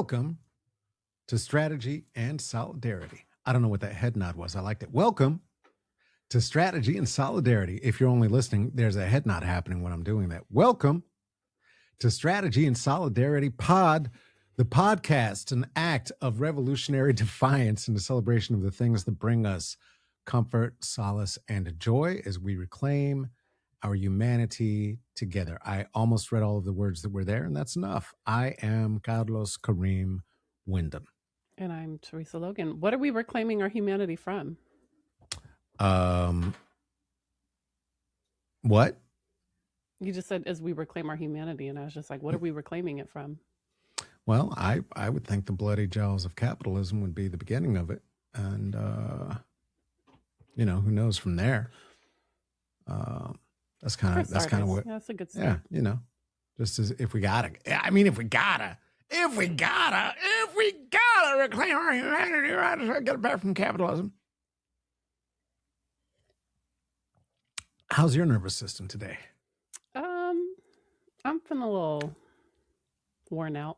Welcome to Strategy and Solidarity. I don't know what that head nod was. I liked it. Welcome to Strategy and Solidarity. If you're only listening, there's a head nod happening when I'm doing that. Welcome to Strategy and Solidarity Pod, the podcast, an act of revolutionary defiance in the celebration of the things that bring us comfort, solace, and joy as we reclaim our humanity together. I almost read all of the words that were there, and that's enough. I am Carlos Kareem Wyndham. And I'm Teresa Logan. What are we reclaiming our humanity from? What? You just said as we reclaim our humanity, and I was just like, what are we reclaiming it from? Well, I would think the bloody jaws of capitalism would be the beginning of it. And, who knows from there? That's kind of what. Yeah, that's a good start. Yeah, just as if we gotta reclaim our humanity, right? Get it back from capitalism. How's your nervous system today? I'm feeling a little worn out.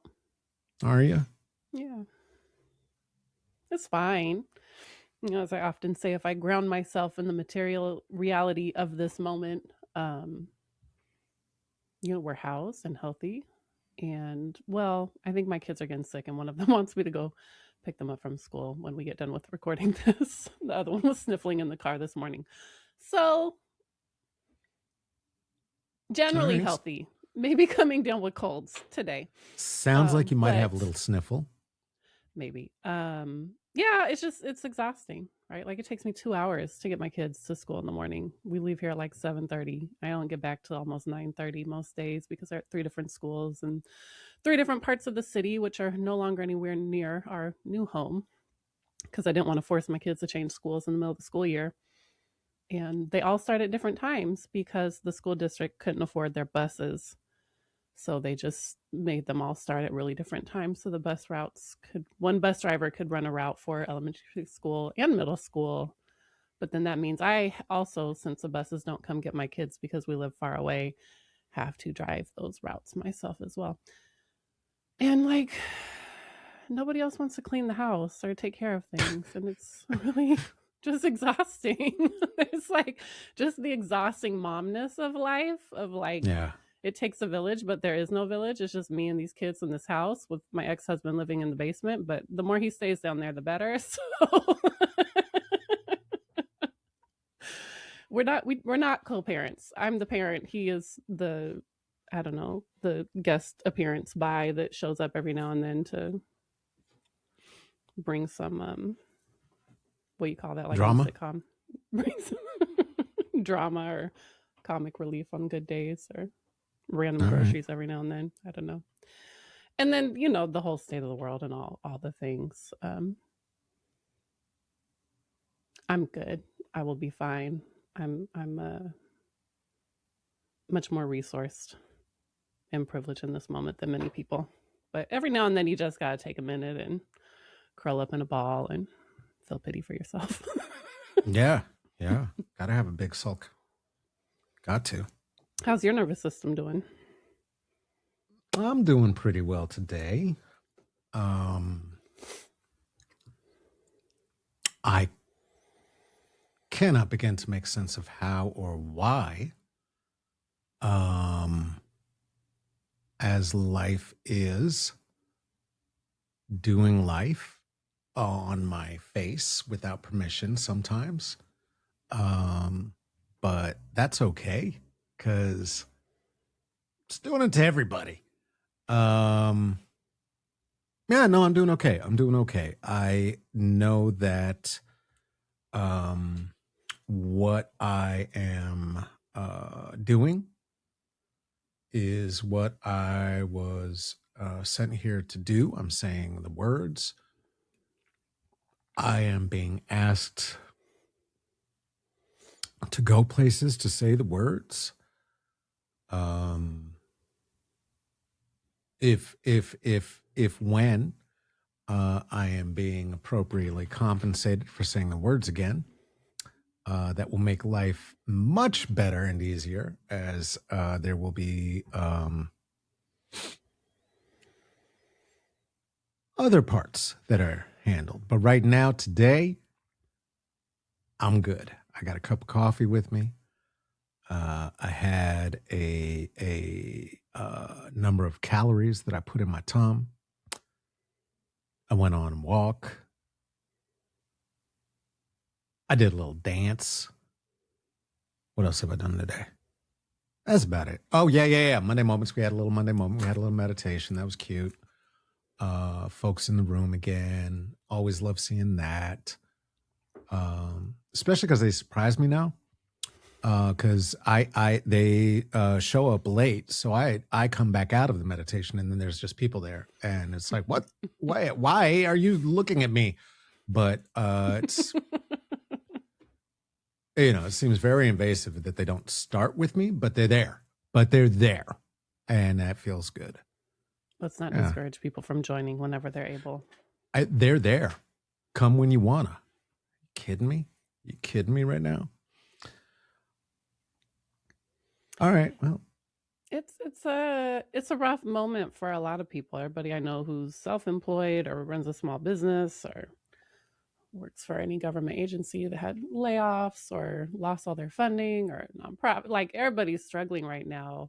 Are you? Yeah. It's fine. As I often say, if I ground myself in the material reality of this moment, we're housed and healthy. And, well, I think my kids are getting sick, and one of them wants me to go pick them up from school when we get done with recording this. The other one was sniffling in the car this morning. So, generally healthy. Maybe coming down with colds today. Sounds like you might have a little sniffle. Maybe. Yeah, it's exhausting, right? Like it takes me 2 hours to get my kids to school in the morning. We leave here at like 7:30. I don't get back till almost 9:30 most days because they're at 3 different schools and 3 different parts of the city, which are no longer anywhere near our new home because I didn't want to force my kids to change schools in the middle of the school year. And they all start at different times because the school district couldn't afford their buses. So they just made them all start at really different times. So the bus routes one bus driver could run a route for elementary school and middle school. But then that means I also, since the buses don't come get my kids because we live far away, have to drive those routes myself as well. And like, nobody else wants to clean the house or take care of things. And it's really just exhausting. It's like just the exhausting momness of life of like, yeah. It takes a village, but there is no village. It's just me and these kids in this house with my ex-husband living in the basement. But the more he stays down there, the better. So we're not co-parents. I'm the parent. He is the guest appearance by that shows up every now and then to bring some what do you call that? Like drama? A sitcom. Bring some drama or comic relief on good days or random groceries every now and then. I don't know. And then, the whole state of the world and all the things. I'm good. I will be fine. I'm much more resourced and privileged in this moment than many people. But every now and then you just got to take a minute and curl up in a ball and feel pity for yourself. Yeah. Got to have a big sulk. Got to. How's your nervous system doing? I'm doing pretty well today. I cannot begin to make sense of how or why, as life is doing life on my face without permission sometimes. But that's okay. Because it's doing it to everybody. I'm doing okay. I know that what I am doing is what I was sent here to do. I'm saying the words. I am being asked to go places to say the words. If when I am being appropriately compensated for saying the words again, that will make life much better and easier, as there will be other parts that are handled. But right now, today, I'm good. I got a cup of coffee with me. I had a number of calories that I put in my tongue. I went on a walk. I did a little dance. What else have I done today? That's about it. Oh, yeah. Monday moments. We had a little Monday moment. We had a little meditation. That was cute. Folks in the room again. Always love seeing that. Especially because they surprise me now. Because they show up late, so I come back out of the meditation, and then there's just people there, and it's like, what? Why are you looking at me? But it's it seems very invasive that they don't start with me, but they're there. And that feels good. Let's not discourage people from joining whenever they're able. They're there. Come when you wanna. You kidding me? You kidding me right now? All right. Well, it's a rough moment for a lot of people. Everybody I know who's self-employed or runs a small business or works for any government agency that had layoffs or lost all their funding or nonprofit, like everybody's struggling right now.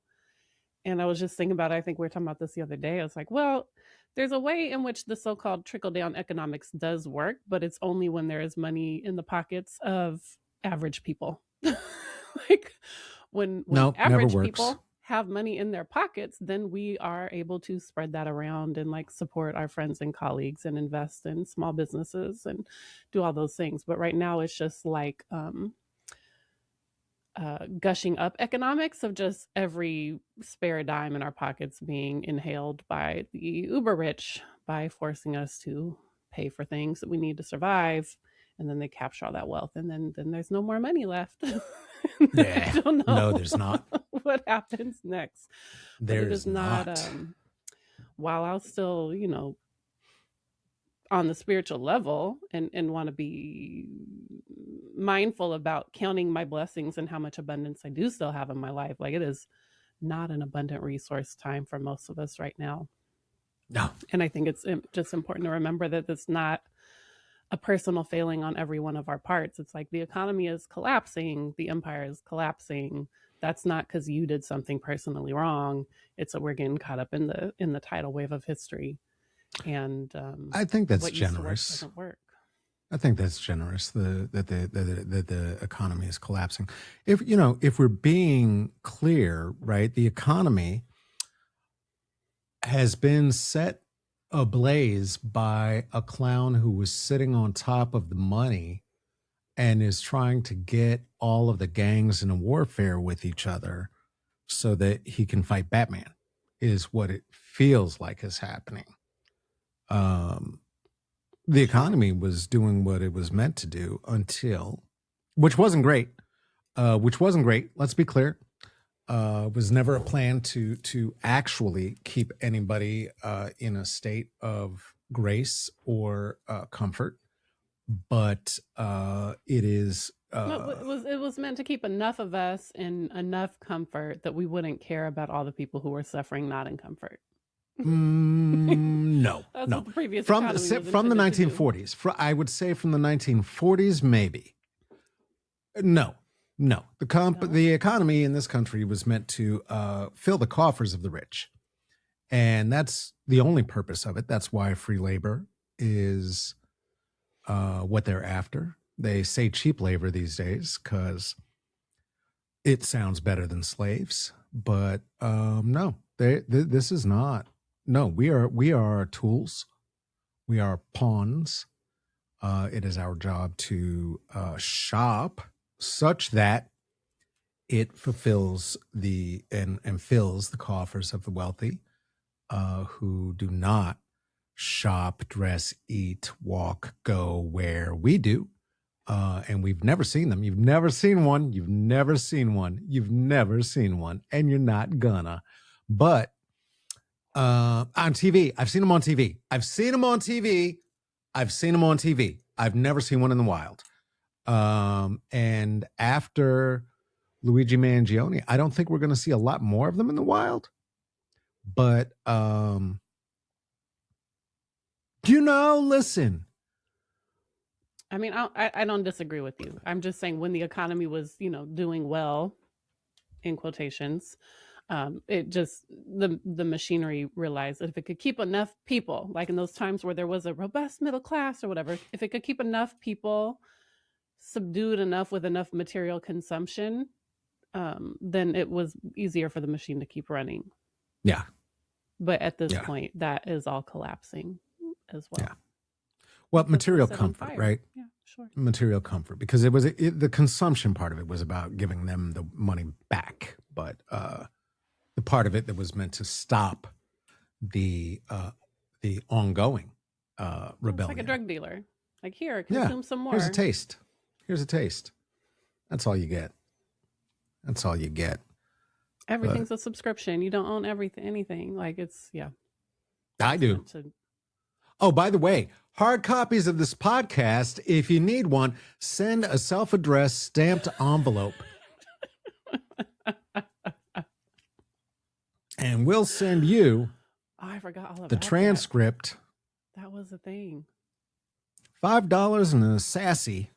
And I was just thinking about it. I think we were talking about this the other day. I was like, well, there's a way in which the so-called trickle-down economics does work, but it's only when there is money in the pockets of average people. Like when average people have money in their pockets, then we are able to spread that around and like support our friends and colleagues and invest in small businesses and do all those things. But right now it's just like gushing up economics of just every spare dime in our pockets being inhaled by the uber rich by forcing us to pay for things that we need to survive, and then they capture all that wealth, and then there's no more money left. Yeah, I don't know. no, there's not. What happens next? There's not. While I'll still, on the spiritual level and want to be mindful about counting my blessings and how much abundance I do still have in my life. Like, it is not an abundant resource time for most of us right now. No. And I think it's just important to remember that it's not a personal failing on every one of our parts. It's like the economy is collapsing, the empire is collapsing. That's not because you did something personally wrong. It's that we're getting caught up in the tidal wave of history. And I think that's generous. Doesn't work. I think that's generous. That the economy is collapsing. If we're being clear, right, the economy has been set ablaze by a clown who was sitting on top of the money and is trying to get all of the gangs in a warfare with each other so that he can fight Batman, is what it feels like is happening. The economy was doing what it was meant to do until, which wasn't great. Let's be clear. Was never a plan to actually keep anybody in a state of grace or comfort, but it is. It was meant to keep enough of us in enough comfort that we wouldn't care about all the people who were suffering not in comfort. No, That's no. What the previous from the 1940s. I would say from the 1940s, maybe. No. The economy in this country was meant to fill the coffers of the rich, and that's the only purpose of it. That's why free labor is what they're after. They say cheap labor these days because it sounds better than slaves, but no, this is not. No, we are tools. We are pawns. It is our job to shop such that it fulfills and fills the coffers of the wealthy, who do not shop, dress, eat, walk, go where we do. And we've never seen them. You've never seen one. You've never seen one. You've never seen one. And you're not gonna. But on TV, I've seen them on TV. I've never seen one in the wild. And after Luigi Mangione, I don't think we're going to see a lot more of them in the wild. But Listen. I mean, I don't disagree with you. I'm just saying when the economy was, doing well, in quotations, it just the machinery realized that if it could keep enough people, like in those times where there was a robust middle class or whatever, if it could keep enough people subdued enough with enough material consumption, then it was easier for the machine to keep running. Yeah. But at this Yeah. point, that is all collapsing as well. Yeah. Well, material comfort, right? Yeah, sure. Material comfort, because it was the consumption part of it was about giving them the money back, but the part of it that was meant to stop the ongoing rebellion. It's like a drug dealer. Like, here, consume some more. Here's a taste. Here's a taste. That's all you get. That's all you get. Everything's a subscription. You don't own anything. Like, it's, yeah. I do. Oh, by the way, hard copies of this podcast, if you need one, send a self-addressed stamped envelope. And we'll send you I forgot all about the transcript. That was a thing. $5 and a sassy,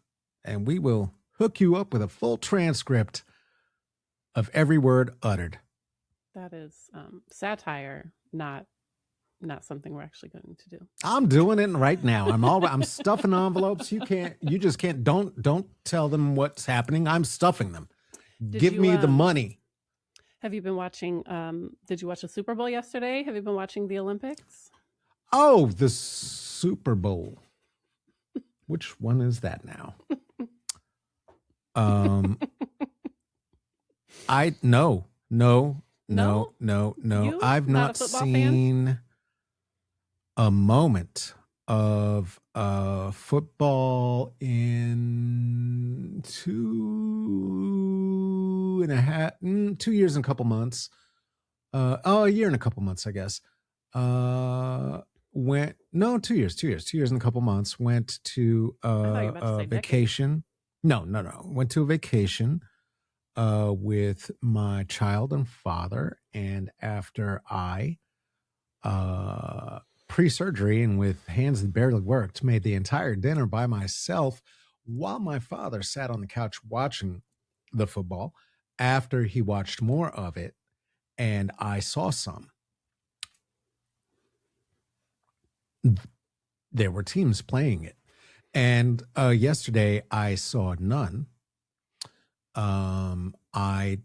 and we will hook you up with a full transcript of every word uttered. That is satire, not something we're actually going to do. I'm doing it right now. I'm stuffing envelopes. You just can't. Don't tell them what's happening. I'm stuffing them. Give me the money. Have you been watching? Did you watch the Super Bowl yesterday? Have you been watching the Olympics? Oh, the Super Bowl. Which one is that now? No. I've not seen a moment of football in 2 years and a couple months. A year and a couple months, I guess. 2 years. 2 years and a couple months. Went to a vacation. No. Went to a vacation with my child and father, and after I pre-surgery and with hands that barely worked, made the entire dinner by myself while my father sat on the couch watching the football. After he watched more of it, and I saw some, there were teams playing it. And yesterday I saw none. I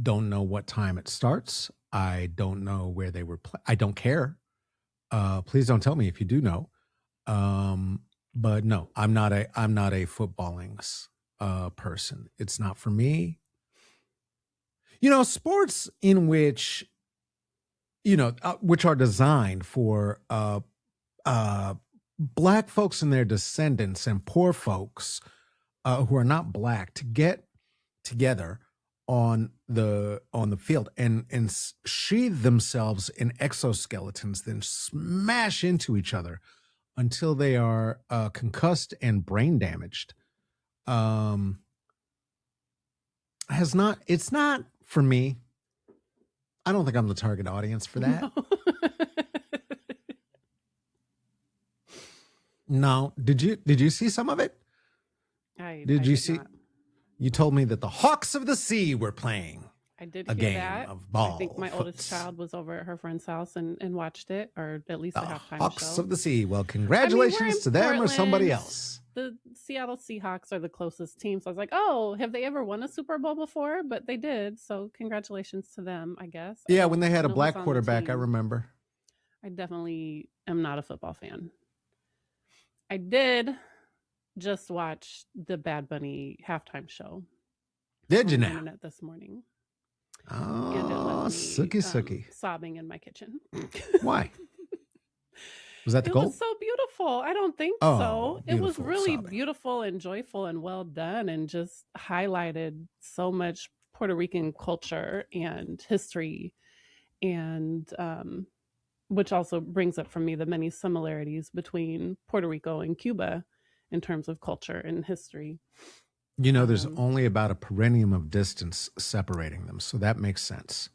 don't know what time it starts. I don't know where they were. I don't care. Please don't tell me if you do know. But no, I'm not a footballing person. It's not for me. Sports in which, which are designed for Black folks and their descendants and poor folks who are not Black to get together on the field and sheathe themselves in exoskeletons, then smash into each other until they are concussed and brain damaged. It's not for me. I don't think I'm the target audience for that. No. Did you see some of it? Did you see? Not. You told me that the Hawks of the Sea were playing. I did hear that. Of ball. I think my oldest child was over at her friend's house and watched it, or at least the halftime Hawks show. Of the Sea. Well, congratulations to them Portland, or somebody else. The Seattle Seahawks are the closest team. So I was like, oh, have they ever won a Super Bowl before? But they did. So congratulations to them, I guess. Yeah, when they had a Black quarterback, I remember. I definitely am not a football fan. I did just watch the Bad Bunny halftime show. Did you now? Internet this morning. Oh, sucky. Sobbing in my kitchen. Why? Was that the goal? It was so beautiful. I don't think so. It was really beautiful and joyful and well done, and just highlighted so much Puerto Rican culture and history, and which also brings up for me the many similarities between Puerto Rico and Cuba in terms of culture and history. There's only about a perennium of distance separating them, so that makes sense.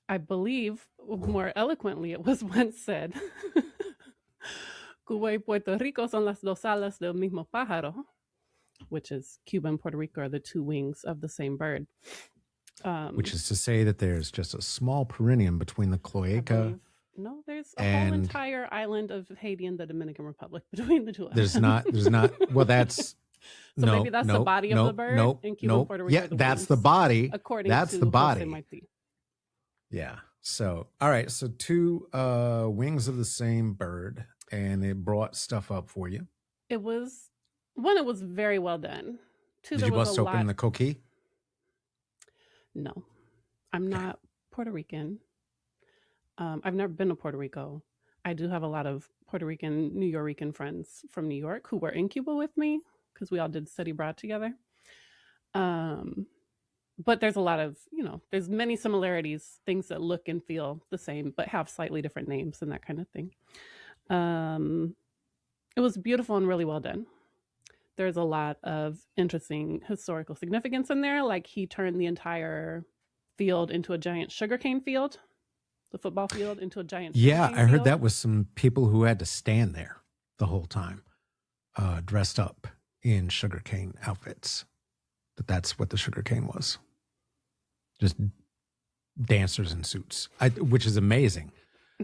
I believe, more eloquently, it was once said Cuba y Puerto Rico son las dos alas del mismo pájaro, which is Cuba and Puerto Rico are the two wings of the same bird. Which is to say that there's just a small perineum between the I cloaca. believe no, there's a whole And entire island of Haiti and the Dominican Republic between the two there's islands. not. Well, that's So no, maybe that's the no, body of no, the bird, no, and Cuba and no. Puerto Rico Yeah, are the that's the wings, body. according That's to the Jose body. Marti. Yeah. So, all right. So, two wings of the same bird, and it brought stuff up for you. It was one. It was very well done. Two, Did there you was bust a open lot. the coquille? No, I'm Okay. not Puerto Rican. I've never been to Puerto Rico. I do have a lot of Puerto Rican, New Yorican friends from New York who were in Cuba with me because we all did study abroad together. But there's a lot of, there's many similarities, things that look and feel the same, but have slightly different names and that kind of thing. It was beautiful and really well done. There's a lot of interesting historical significance in there. Like he turned the entire field into a giant sugarcane field, the football field into a giant Yeah, sugarcane I heard field. that was some people who had to stand there the whole time, dressed up in sugarcane outfits. That's what the sugarcane was. Just dancers in suits, which is amazing.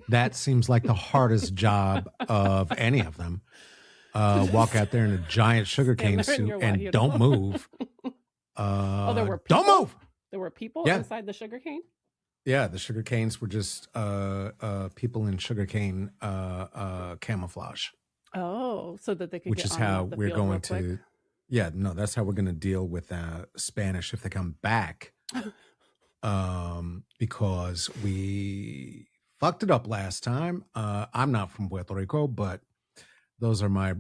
That seems like the hardest job of any of them. Walk out there in a giant sugarcane suit and don't move. There were people? Don't move. There were people inside the sugarcane? Yeah, the sugarcanes were just people in sugarcane camouflage. Oh, so that they could which get is on how the we're field going real quick? to. Yeah, no, that's how we're going to deal with Spanish if they come back, because we fucked it up last time. I'm not from Puerto Rico, but those are my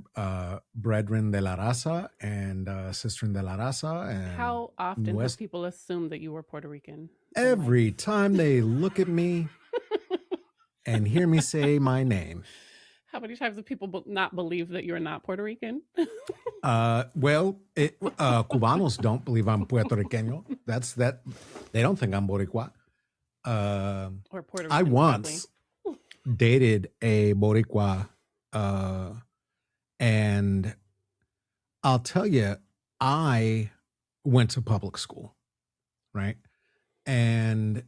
brethren de la raza and sister de la raza. And how often have people assumed that you were Puerto Rican? Every time they look at me and hear me say my name. How many times have people not believe that you're not Puerto Rican? Well, Cubanos don't believe I'm Puerto Riqueño. That's that. They don't think I'm Boricua. Or Puerto Rican. I once dated a Boricua, and I'll tell you, I went to public school, right? And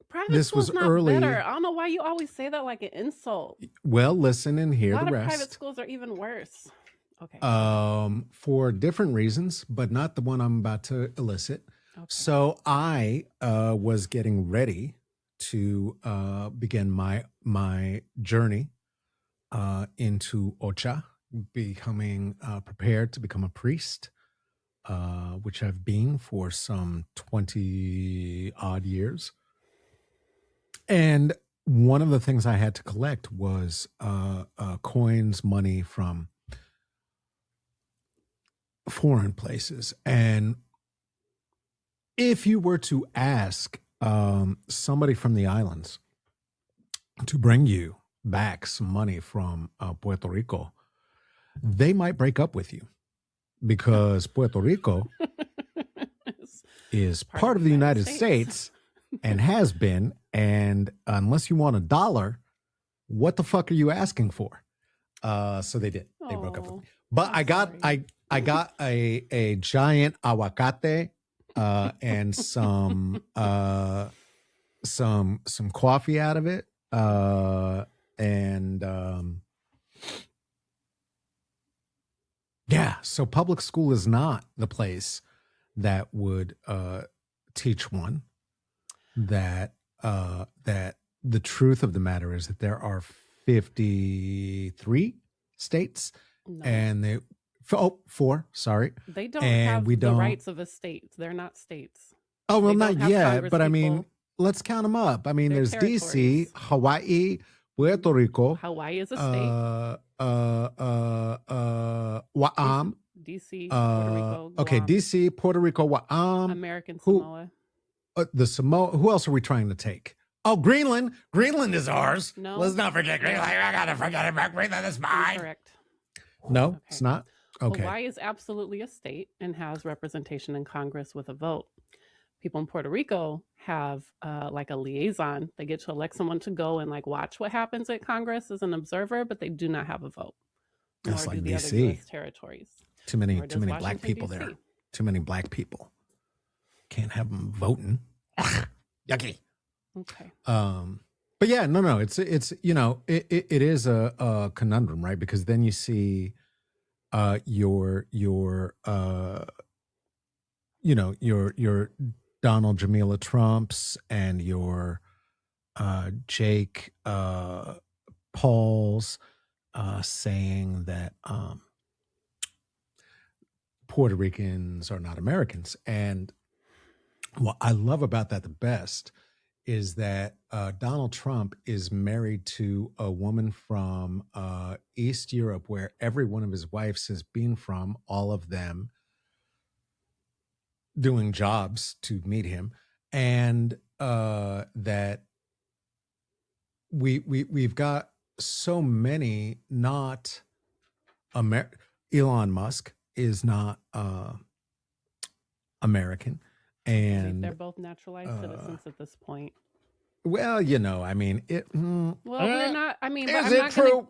private this was not early. Better. I don't know why you always say that like an insult. Well, listen and hear the rest. A lot of private schools are even worse. Okay. For different reasons, but not the one I'm about to elicit. Okay. So I was getting ready to begin my journey into Ocha, becoming prepared to become a priest, which I've been for some 20 odd years. And one of the things I had to collect was coins, money from foreign places. And if you were to ask somebody from the islands to bring you back some money from Puerto Rico, they might break up with you, because Puerto Rico is part of the United States and has been. And unless you want $1, what the fuck are you asking for? So they did. They broke up with me. But I got a giant aguacate and some coffee out of it. Yeah, so public school is not the place that would teach one that the truth of the matter is that there are 53 states, and four. Sorry, they don't have the rights of a state. They're not states. Oh well, not yet, but I mean, let's count them up. I mean, there's DC, Hawaii, Puerto Rico. Hawaii is a state. Guam. DC, Puerto Rico. Guam. Okay, DC, Puerto Rico, Guam. American Samoa. The Samoa. Who else are we trying to take? Oh, Greenland. Greenland is ours. No. Let's not forget Greenland. I gotta forget about Greenland. It's mine. Correct. No, okay. It's not. Okay. Hawaii is absolutely a state and has representation in Congress with a vote. People in Puerto Rico have like a liaison. They get to elect someone to go and like watch what happens at Congress as an observer, but they do not have a vote. That's nor do like the other DC. U.S. territories, Too nor many does black Washington, people D.C. there. Too many black people. Can't have them voting. Yucky. Okay. But yeah, no. It's it is a conundrum, right? Because then you see your your Donald Jamila Trumps and your Jake Pauls saying that Puerto Ricans are not Americans. And what I love about that the best is that Donald Trump is married to a woman from East Europe, where every one of his wives has been from, all of them doing jobs to meet him. And that we've got so many not Elon Musk is not American, I believe and they're both naturalized citizens at this point. well, I mean, Well, we're not. I mean, but is I'm it not true? gonna.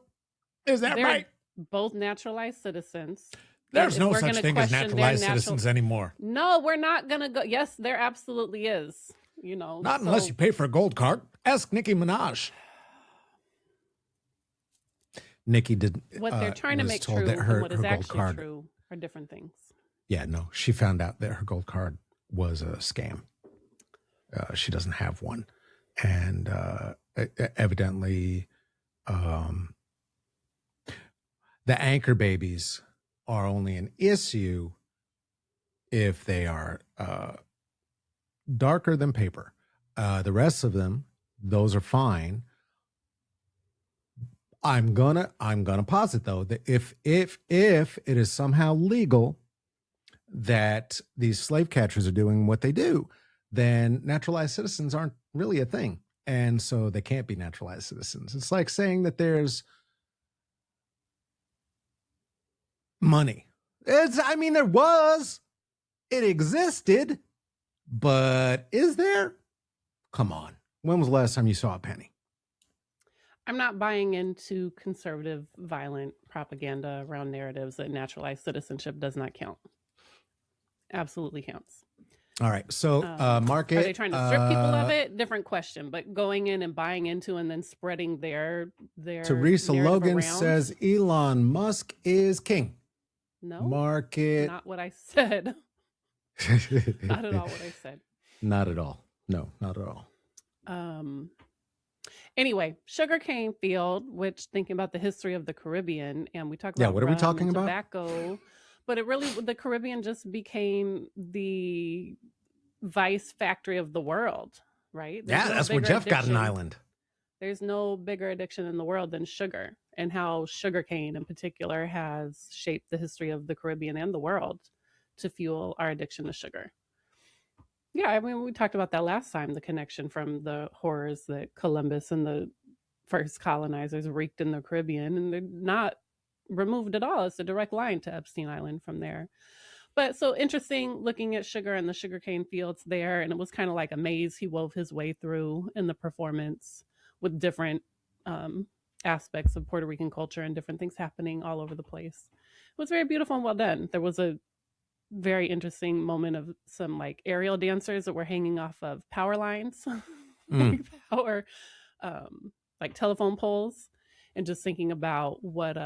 Is that They're right? both naturalized citizens. There's If no we're such gonna thing as question their naturalized citizens anymore. No, we're not gonna go. Yes, there absolutely is. Not unless you pay for a gold card. Ask Nicki Minaj. Nicki did. What they're trying to was make told true that and what is her gold actually card. true are different things. Yeah, no, she found out that her gold card was a scam. She doesn't have one, and evidently, the anchor babies are only an issue if they are darker than paper. The rest of them, those are fine. I'm gonna posit though that if it is somehow legal that these slave catchers are doing what they do, then naturalized citizens aren't really a thing, and so they can't be naturalized citizens. It's like saying that there's money. I mean, it existed, but is there? Come on. When was the last time you saw a penny? I'm not buying into conservative, violent propaganda around narratives that naturalized citizenship does not count. Absolutely counts. All right. So market. Are they trying to strip people of it? Different question. But going in and buying into and then spreading their Teresa Logan around, says Elon Musk is king. No. Market. Not what I said. Not at all what I said. Not at all. No, not at all. Anyway, sugarcane field, which thinking about the history of the Caribbean, and we talk about what are we talking about? Tobacco, but the Caribbean just became the vice factory of the world, right? That's where Jeff got an island. There's no bigger addiction in the world than sugar, and how sugarcane in particular has shaped the history of the Caribbean and the world to fuel our addiction to sugar. Yeah, I mean, we talked about that last time, the connection from the horrors that Columbus and the first colonizers wreaked in the Caribbean, and they're not removed at all. It's a direct line to Epstein Island from there. But so interesting looking at sugar and the sugarcane fields there, and it was kind of like a maze he wove his way through in the performance with different aspects of Puerto Rican culture and different things happening all over the place. It was very beautiful and well done. There was a very interesting moment of some like aerial dancers that were hanging off of power lines, power, like telephone poles, and just thinking about what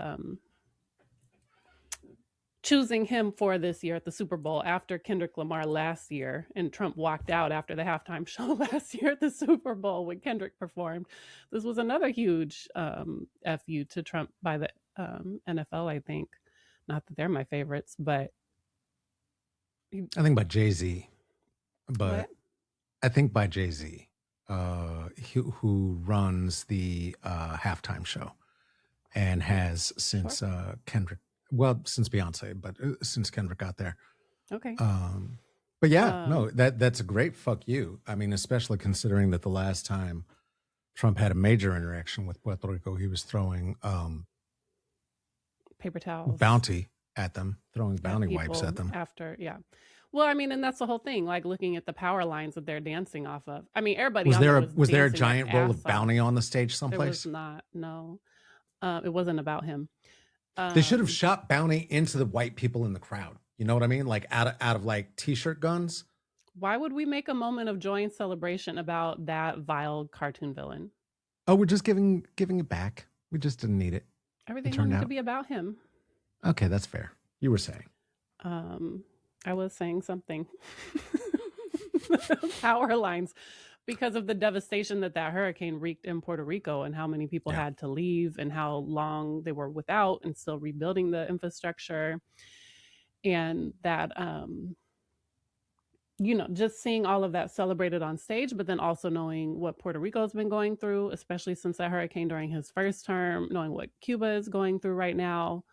choosing him for this year at the Super Bowl after Kendrick Lamar last year, and Trump walked out after the halftime show last year at the Super Bowl when Kendrick performed. This was another huge FU to Trump by the NFL, I think. Not that they're my favorites, but I think by Jay-Z, but what? I think by Jay-Z, who runs the halftime show and has since Kendrick, well, since Beyonce, but since Kendrick got there. Okay. But yeah, no, that's a great fuck you. I mean, especially considering that the last time Trump had a major interaction with Puerto Rico, he was throwing paper towels, bounty at them, throwing bounty wipes at them. After, yeah. Well, I mean, and that's the whole thing. Like looking at the power lines that they're dancing off of. I mean, everybody was there a giant roll of bounty on the stage someplace? There was not. No, it wasn't about him. They should have Um, shot bounty into the white people in the crowd. You know what I mean? Like out of like t-shirt guns. why would we make a moment of joy and celebration about that vile cartoon villain? Oh, we're just giving it back. We just didn't need it. It Everything don't turned need to out. be about him. Okay, that's fair. You were saying. Um, I was saying something. Power lines, because of the devastation that that hurricane wreaked in Puerto Rico and how many people Yeah. had to leave and how long they were without and still rebuilding the infrastructure. And that, just seeing all of that celebrated on stage, but then also knowing what Puerto Rico's been going through, especially since that hurricane during his first term, knowing what Cuba is going through right now,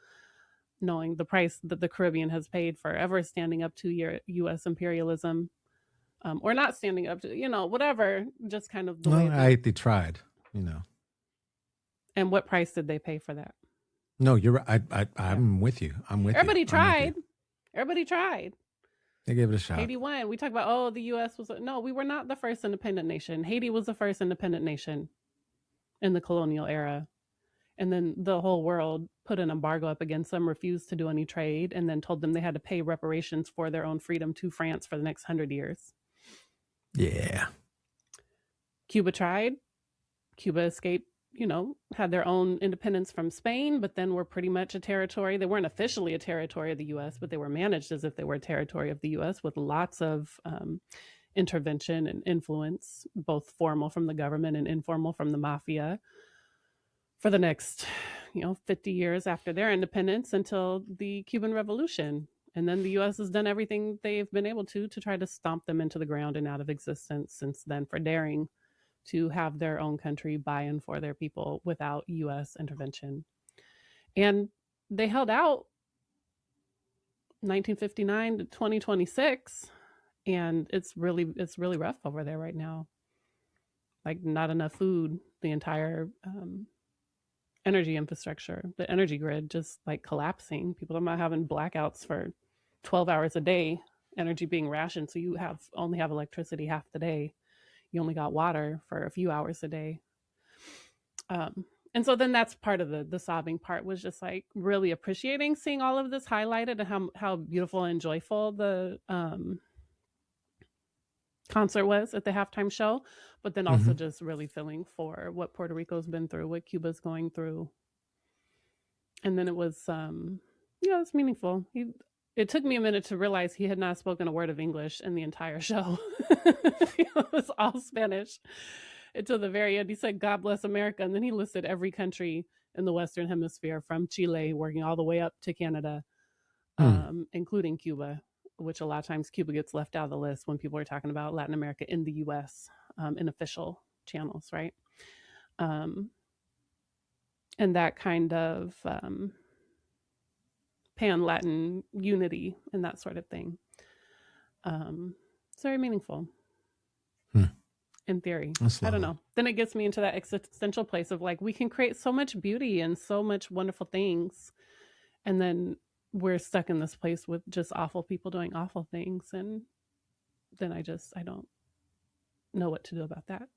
knowing the price that the Caribbean has paid for ever standing up to your U.S. imperialism, or not standing up to, whatever, just kind of the way Well, they tried, you know. and what price did they pay for that? No, you're right. Yeah. I'm with you. I'm with Everybody you. I'm with you. tried. Everybody tried. They gave it a shot. Haiti won. We talk about, oh, the U.S. was, no, we were not the first independent nation. Haiti was the first independent nation in the colonial era. And then the whole world put an embargo up against them, refused to do any trade, and then told them they had to pay reparations for their own freedom to France for the next 100 years. Yeah. Cuba tried. Cuba escaped, had their own independence from Spain, but then were pretty much a territory. They weren't officially a territory of the US, but they were managed as if they were a territory of the US with lots of intervention and influence, both formal from the government and informal from the mafia, for the next, 50 years after their independence until the Cuban Revolution. And then the US has done everything they've been able to try to stomp them into the ground and out of existence since then for daring to have their own country by and for their people without US intervention. And they held out 1959 to 2026, and it's really rough over there right now. Like, not enough food, the entire energy infrastructure, the energy grid just like collapsing. People are not having blackouts for 12 hours a day, energy being rationed, so you only have electricity half the day. You only got water for a few hours a day. And so then that's part of the sobbing part, was just like really appreciating seeing all of this highlighted and how beautiful and joyful the concert was at the halftime show, but then also just really feeling for what Puerto Rico's been through, what Cuba's going through. And then it was, it's meaningful. It took me a minute to realize he had not spoken a word of English in the entire show. It was all Spanish until the very end. He said, "God bless America." And then he listed every country in the Western Hemisphere, from Chile, working all the way up to Canada, including Cuba, which a lot of times Cuba gets left out of the list when people are talking about Latin America in the US, in official channels, right? And that kind of pan-Latin unity and that sort of thing. It's very meaningful. In theory. I don't know. Then it gets me into that existential place of like, we can create so much beauty and so much wonderful things, and then we're stuck in this place with just awful people doing awful things, and then I don't know what to do about that.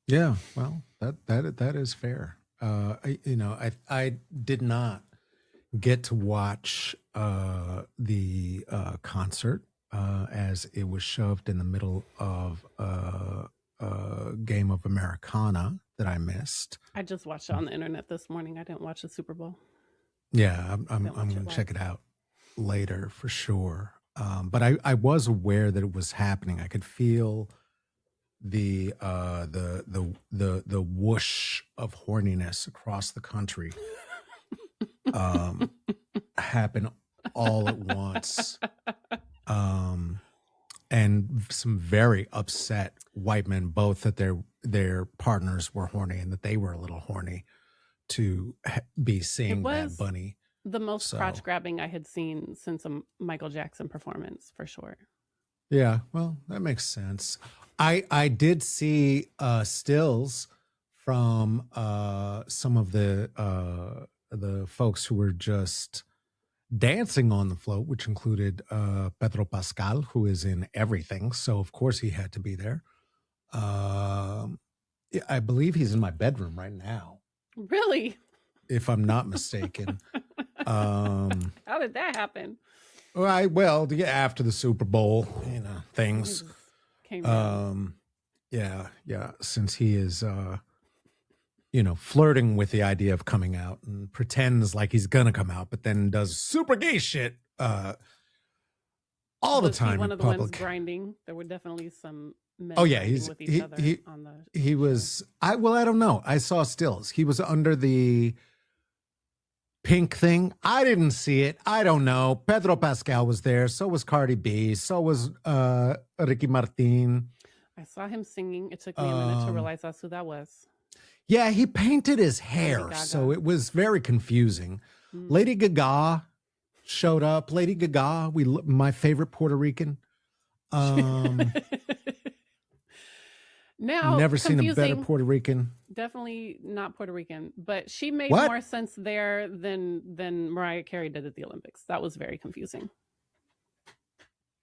Yeah, well, that is fair. I did not get to watch the concert as it was shoved in the middle of a game of Americana that I missed. I just watched it on the internet this morning. I didn't watch the Super Bowl. Yeah, I'm going to check it out later for sure. But I was aware that it was happening. I could feel the whoosh of horniness across the country happen all at once. And some very upset white men, both that their partners were horny and that they were a little horny to be seeing that bunny. The most crotch grabbing I had seen since a Michael Jackson performance, for sure. Yeah, well, that makes sense. I did see stills from some of the folks who were just dancing on the float, which included Pedro Pascal, who is in everything. So of course he had to be there. I believe he's in my bedroom right now. Really? if I'm not mistaken. Um, How did that happen? right. Well, after the Super Bowl, He things. just came down. Yeah. Since he is, flirting with the idea of coming out and pretends like he's gonna come out, but then does super gay shit all the Was he time one in of the ones public. grinding? There were definitely some men Oh yeah, grinding with each other on the he show. was. I don't know. I saw stills. He was under the pink thing. I didn't see it. I don't know. Pedro Pascal was there. So was Cardi B. So was Ricky Martin. I saw him singing. It took me a minute to realize that's who that was. Yeah, he painted his Lady hair, Gaga. so it was very confusing. Lady Gaga showed up. Lady Gaga, my favorite Puerto Rican. Now, Never seen a better confusing. Puerto Rican. Definitely not Puerto Rican, but she made What? more sense there than Mariah Carey did at the Olympics. That was very confusing.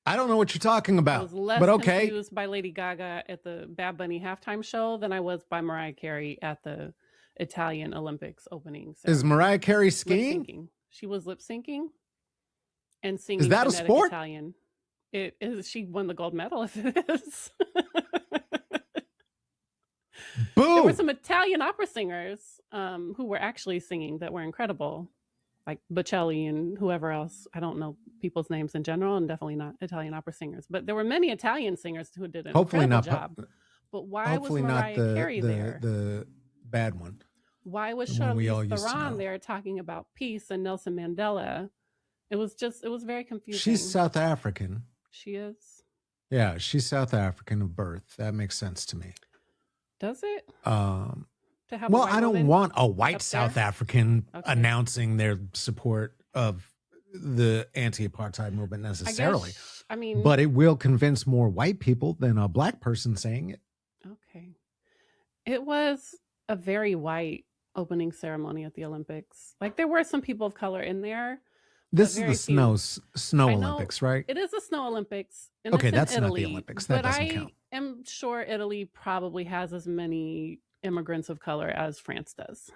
I don't know what you're talking I about, was less but okay. confused by Lady Gaga at the Bad Bunny halftime show than I was by Mariah Carey at the Italian Olympics opening ceremony. Is Mariah Carey skiing? Lip-syncing. She was lip syncing and singing. Is that a phonetic sport? Italian. It is. She won the gold medal. If it is. Boom. There were some Italian opera singers who were actually singing that were incredible, like Bocelli and whoever else. I don't know people's names in general, and definitely not Italian opera singers. But there were many Italian singers who did an incredible job. But why was Mariah Carey there? The bad one. Why was Charlize Theron there talking about peace and Nelson Mandela? It was very confusing. She's South African. She is? Yeah, she's South African of birth. That makes sense to me. Does it? Well, I don't want a white South African announcing their support of the anti-apartheid movement necessarily. I mean, but it will convince more white people than a black person saying it. Okay. It was a very white opening ceremony at the Olympics. Like, there were some people of color in there. This is the snow Olympics, right? It is the snow Olympics. And okay, that's Italy, not the Olympics. That doesn't count. I am sure Italy probably has as many immigrants of color as France does.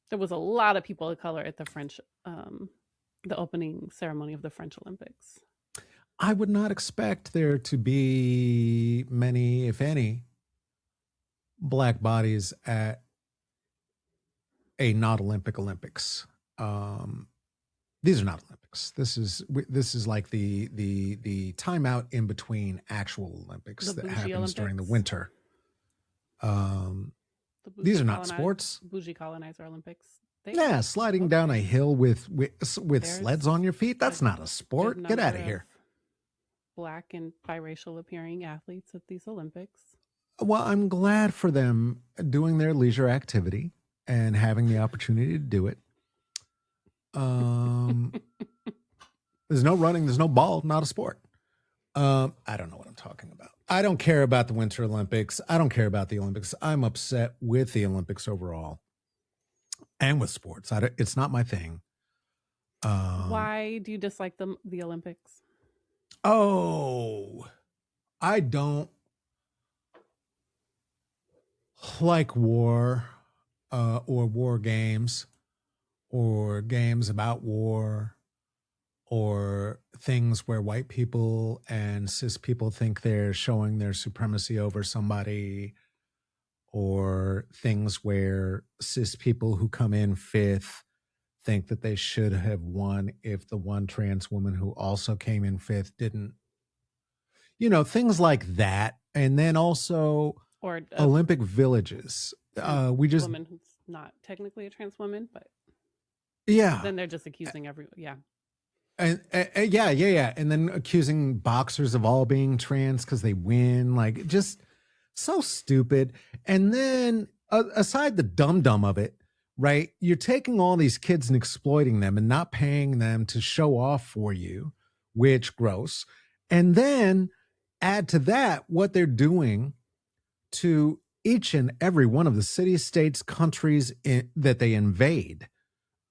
There was a lot of people of color at the French, the opening ceremony of the French Olympics. I would not expect there to be many, if any, black bodies at a not Olympic Olympics. These are not Olympics. This is like the timeout in between actual Olympics that happens during the winter. These are not sports. Bougie colonizer Olympics. Sliding down a hill with sleds on your feet. That's not a sport. Get out of here. Black and biracial appearing athletes at these Olympics. Well, I'm glad for them doing their leisure activity and having the opportunity to do it. There's no running, there's no ball, not a sport. I don't know what I'm talking about. I don't care about the Winter Olympics. I don't care about the Olympics. I'm upset with the Olympics overall and with sports. It's not my thing. Why do you dislike the Olympics? Oh, I don't like war or war games or games about war or things where white people and cis people think they're showing their supremacy over somebody, or things where cis people who come in fifth think that they should have won if the one trans woman who also came in fifth didn't. Things like that. And then also or Olympic villages. We just woman who's not technically a trans woman, but yeah, then they're just accusing everyone. Yeah. And yeah. And then accusing boxers of all being trans because they win. Like, just so stupid. And then aside the dum-dum of it, right? You're taking all these kids and exploiting them and not paying them to show off for you, which gross. And then add to that what they're doing to each and every one of the cities, states, countries that they invade,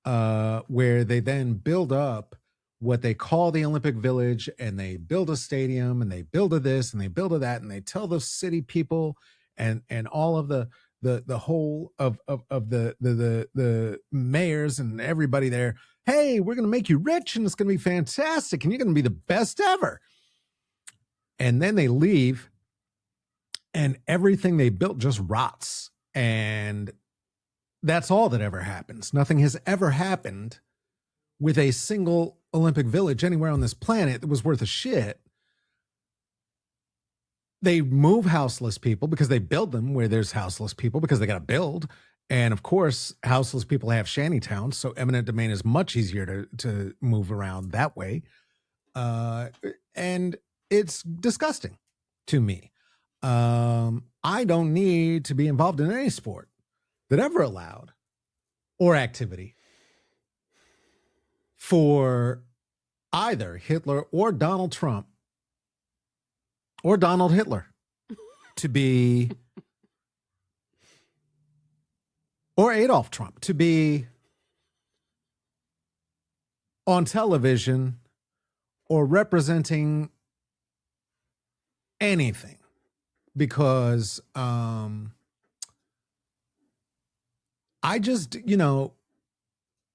where they then build up what they call the Olympic Village, and they build a stadium, and they build a this, and they build a that, and they tell the city people and all of the the whole of the mayors and everybody there. Hey, we're going to make you rich and it's going to be fantastic and you're going to be the best ever. And then they leave and everything they built just rots. And that's all that ever happens. Nothing has ever happened with a single Olympic village anywhere on this planet that was worth a shit. They move houseless people because they build them where there's houseless people because they got to build. And of course, houseless people have shanty towns. So eminent domain is much easier to move around that way. And it's disgusting to me. I don't need to be involved in any sport that ever allowed or activity for either Hitler or Donald Trump or Donald Hitler to be, or Adolf Trump to be on television or representing anything, because I just,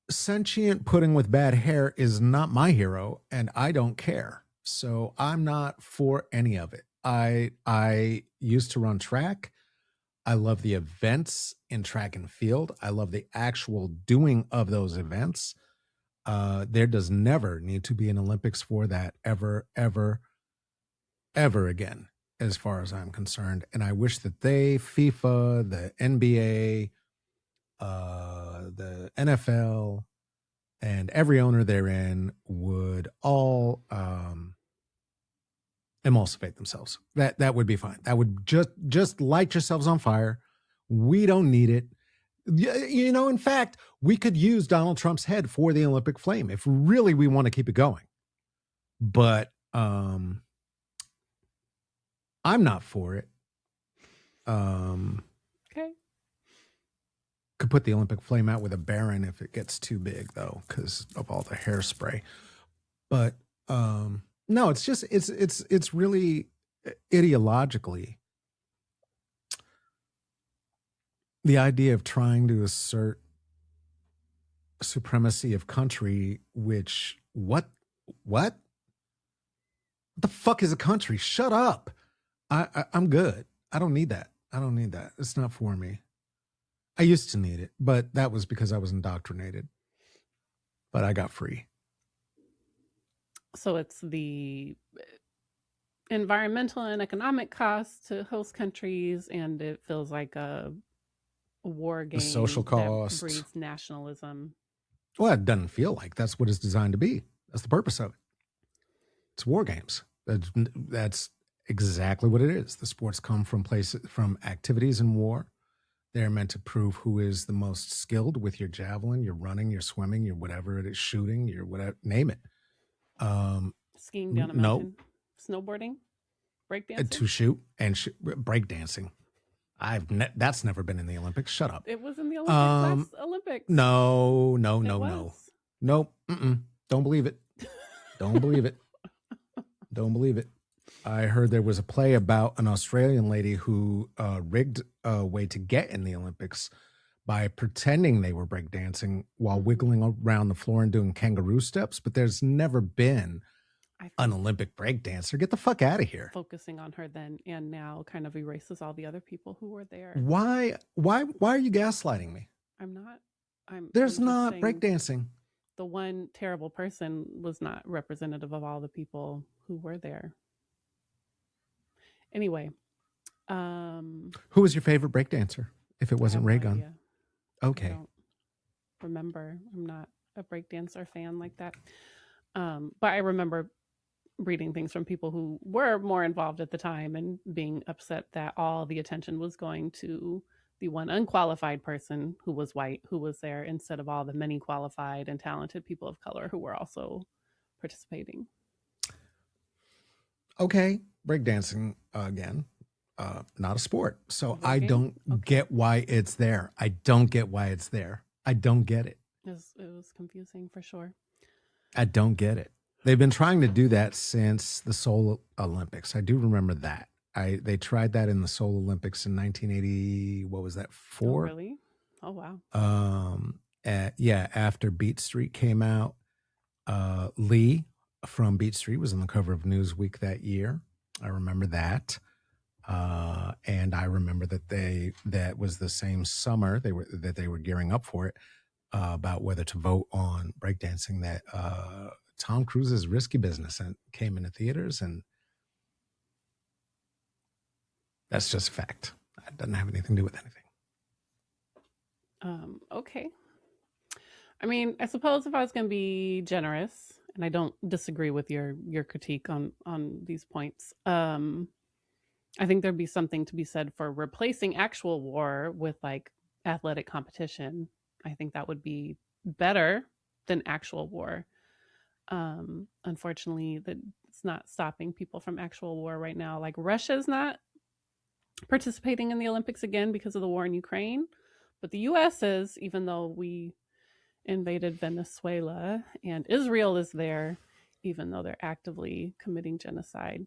sentient pudding with bad hair is not my hero and I don't care. So I'm not for any of it. I used to run track. I love the events in track and field. I love the actual doing of those events. There does never need to be an Olympics for that ever, ever, ever again, as far as I'm concerned. And I wish that they, FIFA, the NBA, the NFL, and every owner therein would all emulsify themselves. That would be fine. That would just light yourselves on fire. We don't need it. In fact, we could use Donald Trump's head for the Olympic flame if really we want to keep it going. But I'm not for it. Okay. Could put the Olympic flame out with a Baron if it gets too big, though, because of all the hairspray. But no, it's just it's really ideologically the idea of trying to assert supremacy of country, which what the fuck is a country? Shut up. I'm good. I don't need that. It's not for me. I used to need it, but that was because I was indoctrinated. But I got free. So it's the environmental and economic costs to host countries, and it feels like a war game. The social costs. That breeds nationalism. Well, it doesn't feel like that's what it's designed to be. That's the purpose of it. It's war games. That's exactly what it is. The sports come from activities in war. They're meant to prove who is the most skilled with your javelin, your running, your swimming, your whatever it is, shooting, your whatever, name it. Skiing down a mountain, snowboarding, breakdancing. To shoot and breakdancing. That's never been in the Olympics. Shut up. It was in the Olympics. Last Olympics. No. Nope. Don't believe it. Don't believe it. Don't believe it. I heard there was a play about an Australian lady who rigged a way to get in the Olympics by pretending they were breakdancing while wiggling around the floor and doing kangaroo steps. But there's never been an Olympic breakdancer. Get the fuck out of here. Focusing on her then and now kind of erases all the other people who were there. Why are you gaslighting me? I'm not. There's not breakdancing. The one terrible person was not representative of all the people who were there. Anyway, who was your favorite breakdancer? If it wasn't Ray Gun, okay. I don't remember. I'm not a breakdancer fan like that. But I remember reading things from people who were more involved at the time and being upset that all the attention was going to the one unqualified person who was white who was there instead of all the many qualified and talented people of color who were also participating. Okay, breakdancing again, not a sport. So I don't get why it's there. I don't get it. It was confusing for sure. I don't get it. They've been trying to do that since the Seoul Olympics. I do remember that. They tried that in the Seoul Olympics in 1980. What was that? Oh, 4. really? Oh, wow. Yeah, after Beat Street came out, Lee from Beat Street was on the cover of Newsweek that year. I remember that. And I remember that was the same summer they were gearing up for it, about whether to vote on breakdancing, that Tom Cruise's Risky Business and came into theaters, and that's just a fact. It doesn't have anything to do with anything. Okay. I mean, I suppose if I was going to be generous, and I don't disagree with your critique on these points, I think there'd be something to be said for replacing actual war with like athletic competition. I think that would be better than actual war. Unfortunately, it's not stopping people from actual war right now. Like Russia's not participating in the Olympics again because of the war in Ukraine, but the US is, even though we invaded Venezuela, and Israel is there, even though they're actively committing genocide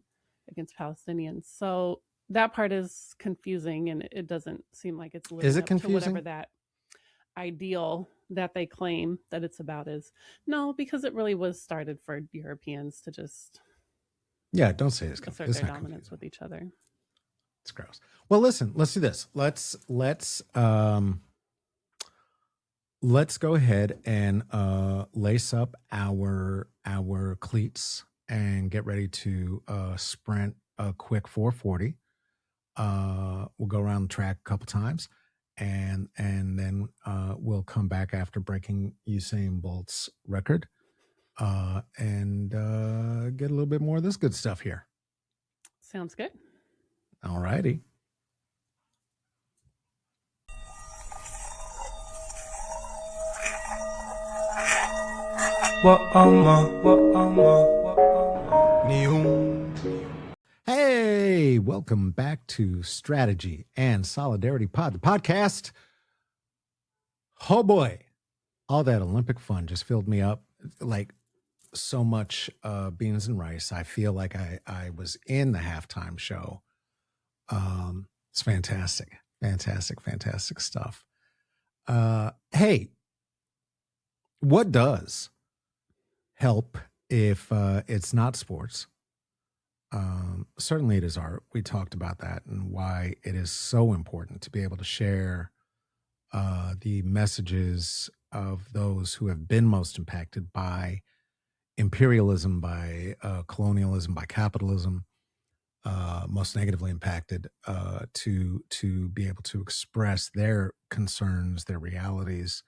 against Palestinians. So that part is confusing, and it doesn't seem like it's Is living it up to whatever confusing? that ideal that they claim that it's about is. No, because it really was started for Europeans to just Yeah, don't say assert it's their not dominance confusing. with each other. It's gross. Well, listen, let's do this. Let's go ahead and lace up our cleats and get ready to sprint a quick 440. We'll go around the track a couple times, and then we'll come back after breaking Usain Bolt's record, and get a little bit more of this good stuff here. Sounds good. All righty. Hey, welcome back to Strategy and Solidarity Pod, the podcast. Oh boy, all that Olympic fun just filled me up like so much beans and rice. I feel like I was in the halftime show. It's fantastic, fantastic stuff. Hey, what does help if it's not sports? Certainly it is art. We talked about that and why it is so important to be able to share the messages of those who have been most impacted by imperialism, by colonialism, by capitalism, most negatively impacted, to be able to express their concerns, their realities.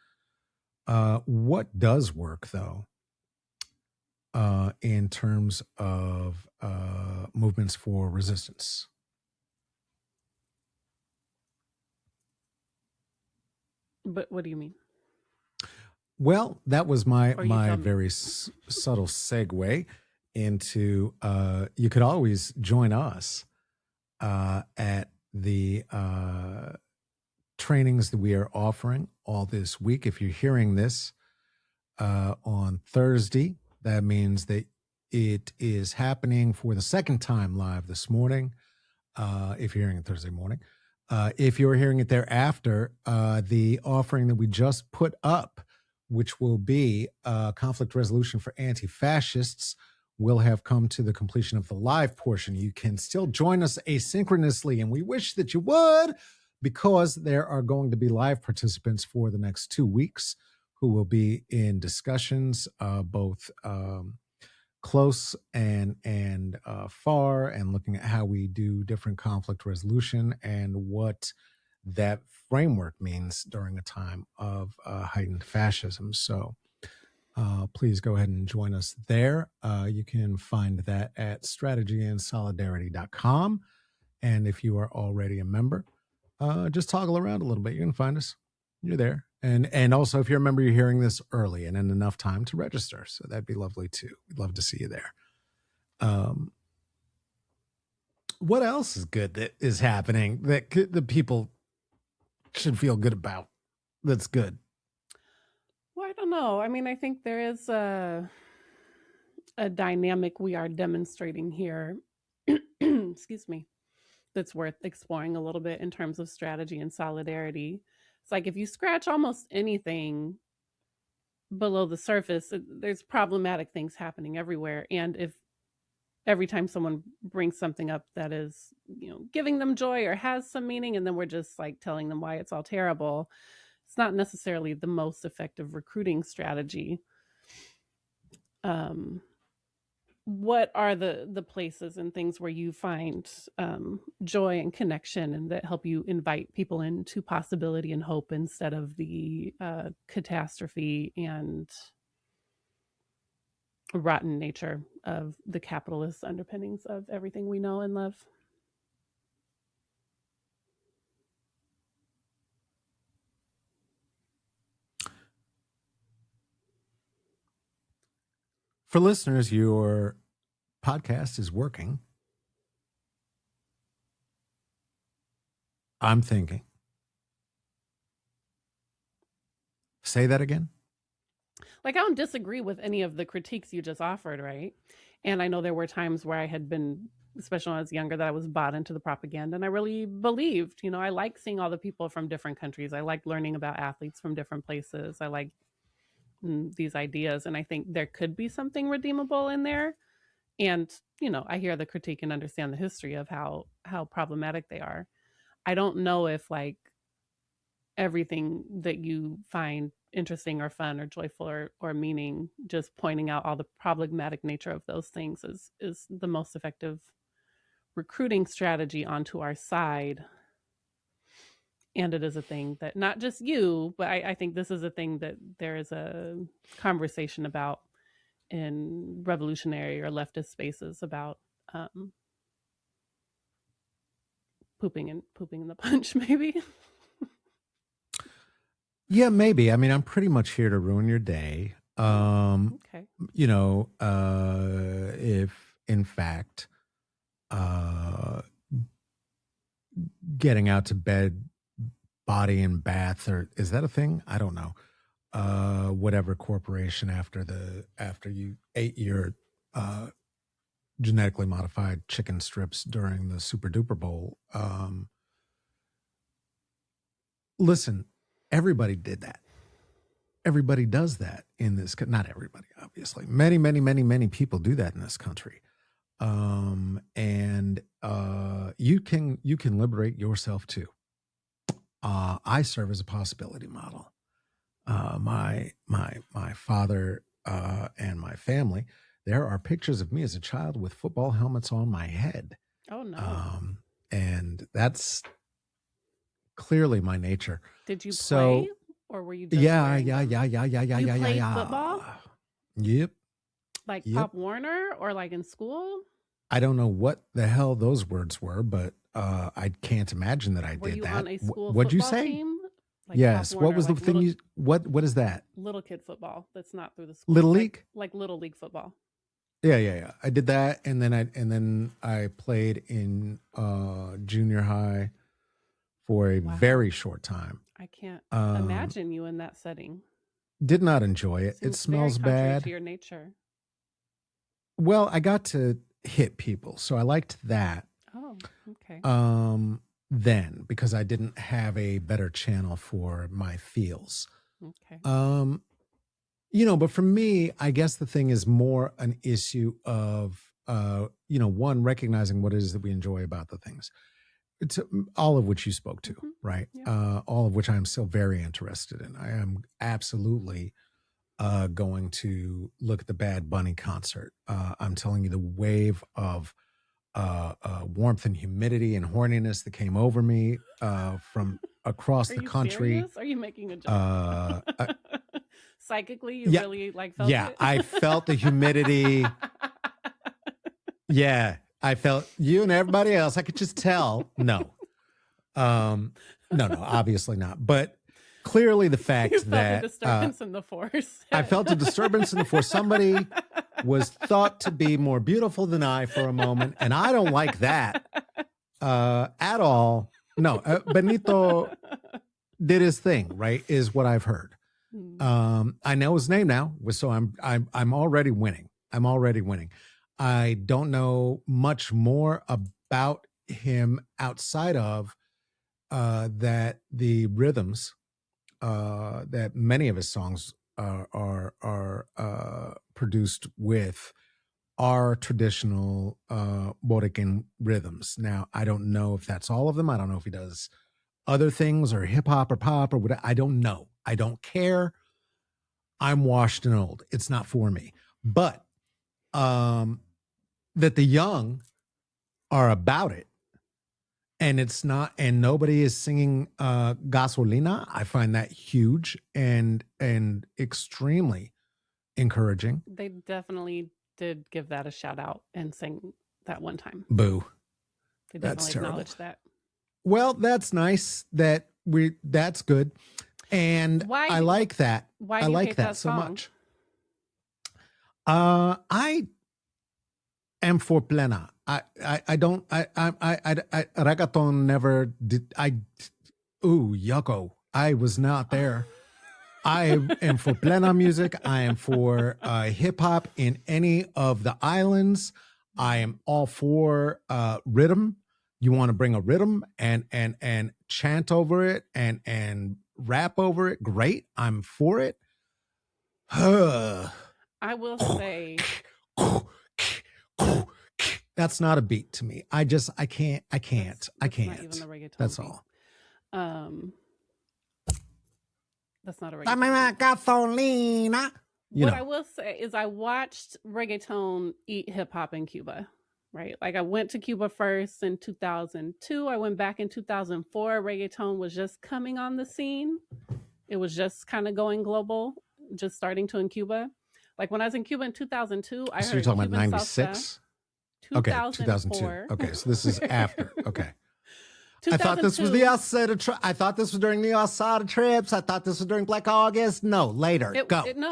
What does work though, in terms of movements for resistance? But what do you mean? Well, that was my Or you tell me. very subtle segue into you could always join us at the trainings that we are offering all this week. If you're hearing this on Thursday, that means that it is happening for the second time live this morning. If you're hearing it Thursday morning, if you're hearing it thereafter, the offering that we just put up, which will be conflict resolution for anti-fascists, will have come to the completion of the live portion. You can still join us asynchronously, and we wish that you would, because there are going to be live participants for the next 2 weeks who will be in discussions, both close and far, and looking at how we do different conflict resolution and what that framework means during a time of heightened fascism. So please go ahead and join us there. You can find that at strategyandSolidarity.com. And if you are already a member, just toggle around a little bit. You can find us. You're there. And also, if you're a member, you're hearing this early and in enough time to register. So that'd be lovely too. We'd love to see you there. What else is good that is happening that the people should feel good about? That's good. Well, I don't know. I mean, I think there is a dynamic we are demonstrating here. Excuse me. that's worth exploring a little bit in terms of strategy and solidarity. It's like if you scratch almost anything below the surface, there's problematic things happening everywhere. And if every time someone brings something up that is, giving them joy or has some meaning, and then we're just like telling them why it's all terrible, it's not necessarily the most effective recruiting strategy. What are the places and things where you find joy and connection, and that help you invite people into possibility and hope instead of the catastrophe and rotten nature of the capitalist underpinnings of everything we know and love? For listeners, your podcast is working. I'm thinking. Say that again. Like, I don't disagree with any of the critiques you just offered, right? And I know there were times where I had been, especially when I was younger, that I was bought into the propaganda, and I really believed, I like seeing all the people from different countries. I like learning about athletes from different places. I like these ideas, and I think there could be something redeemable in there. And I hear the critique and understand the history of how problematic they are. I don't know if like everything that you find interesting or fun or joyful or meaning, just pointing out all the problematic nature of those things is the most effective recruiting strategy onto our side. And it is a thing that not just you, but I think this is a thing that there is a conversation about in revolutionary or leftist spaces about pooping in the punch, maybe. Yeah, maybe. I mean, I'm pretty much here to ruin your day. Okay. If in fact, getting out to bed, body and bath, or is that a thing? I don't know. Whatever corporation after you ate your genetically modified chicken strips during the Super Duper Bowl. Listen, everybody did that. Everybody does that in this. Not everybody, obviously. Many, many, many, many people do that in this country. And you can liberate yourself too. I serve as a possibility model. My father and my family. There are pictures of me as a child with football helmets on my head. Oh no. And that's clearly my nature. Did you So play, or were you just yeah. You played football? Yep. Like Yep. Pop Warner, or like in school? I don't know what the hell those words were, but I can't imagine that I Were did you that. on a school What'd you football say? team? Like Yes. Pop What Warner, was the like thing little, what is that? little kid football that's not through the school. Little League? Like little league football. Yeah. I did that, and then I played in junior high for a very short time. I can't imagine you in that setting. Did not enjoy it. It smells very contrary bad. to your nature. Well, I got to hit people, so I liked that. Oh, okay. Then because I didn't have a better channel for my feels. Okay. But for me, I guess the thing is more an issue of one, recognizing what it is that we enjoy about the things. It's all of which you spoke to, right? Yeah. All of which I'm still very interested in. I am absolutely going to look at the Bad Bunny concert. I'm telling you, the wave of warmth and humidity and horniness that came over me from across the country. Serious? Are you making a joke? Psychically, you really felt it? I felt the humidity. Yeah, I felt you and everybody else. I could just tell. No, obviously not. But clearly, the fact you felt that a disturbance in the force. I felt a disturbance in the force. Somebody was thought to be more beautiful than I for a moment, and I don't like that at all. No, Benito did his thing, right? Is what I've heard. I know his name now, so I'm already winning. I don't know much more about him outside of that the rhythms that many of his songs are produced with are traditional Borican rhythms. Now, I don't know if that's all of them. I don't know if he does other things or hip hop or pop or whatever. I don't know. I don't care. I'm washed and old. It's not for me. But that the young are about it, and it's not, and nobody is singing gasolina. I find that huge and extremely encouraging. They definitely did give that a shout out and sing that one time. Boo. They That's definitely terrible. acknowledged that. Well, that's nice that that's good. And Why I like that. Why I do you like hate that that so song? much. I am for plena. I don't reggaeton never did. Yucko. I was not there. I am for plena music. I am for hip hop in any of the islands. I am all for rhythm. You want to bring a rhythm and chant over it and rap over it? Great. I'm for it. I will say that's not a beat to me. I can't. I can't. that's not even the reggaeton That's beat. all. That's not a reggaeton. Gasolina. What I will say is I watched reggaeton eat hip hop in Cuba, right? Like I went to Cuba first in 2002. I went back in 2004. Reggaeton was just coming on the scene. It was just kind of going global, just starting to in Cuba. Like when I was in Cuba in 2002, I So heard you're talking Cuban about 96? Okay, 2002. Okay, so this is after. Okay. I thought this was the Asada I thought this was during the Asada trips. I thought this was during Black August. No, later.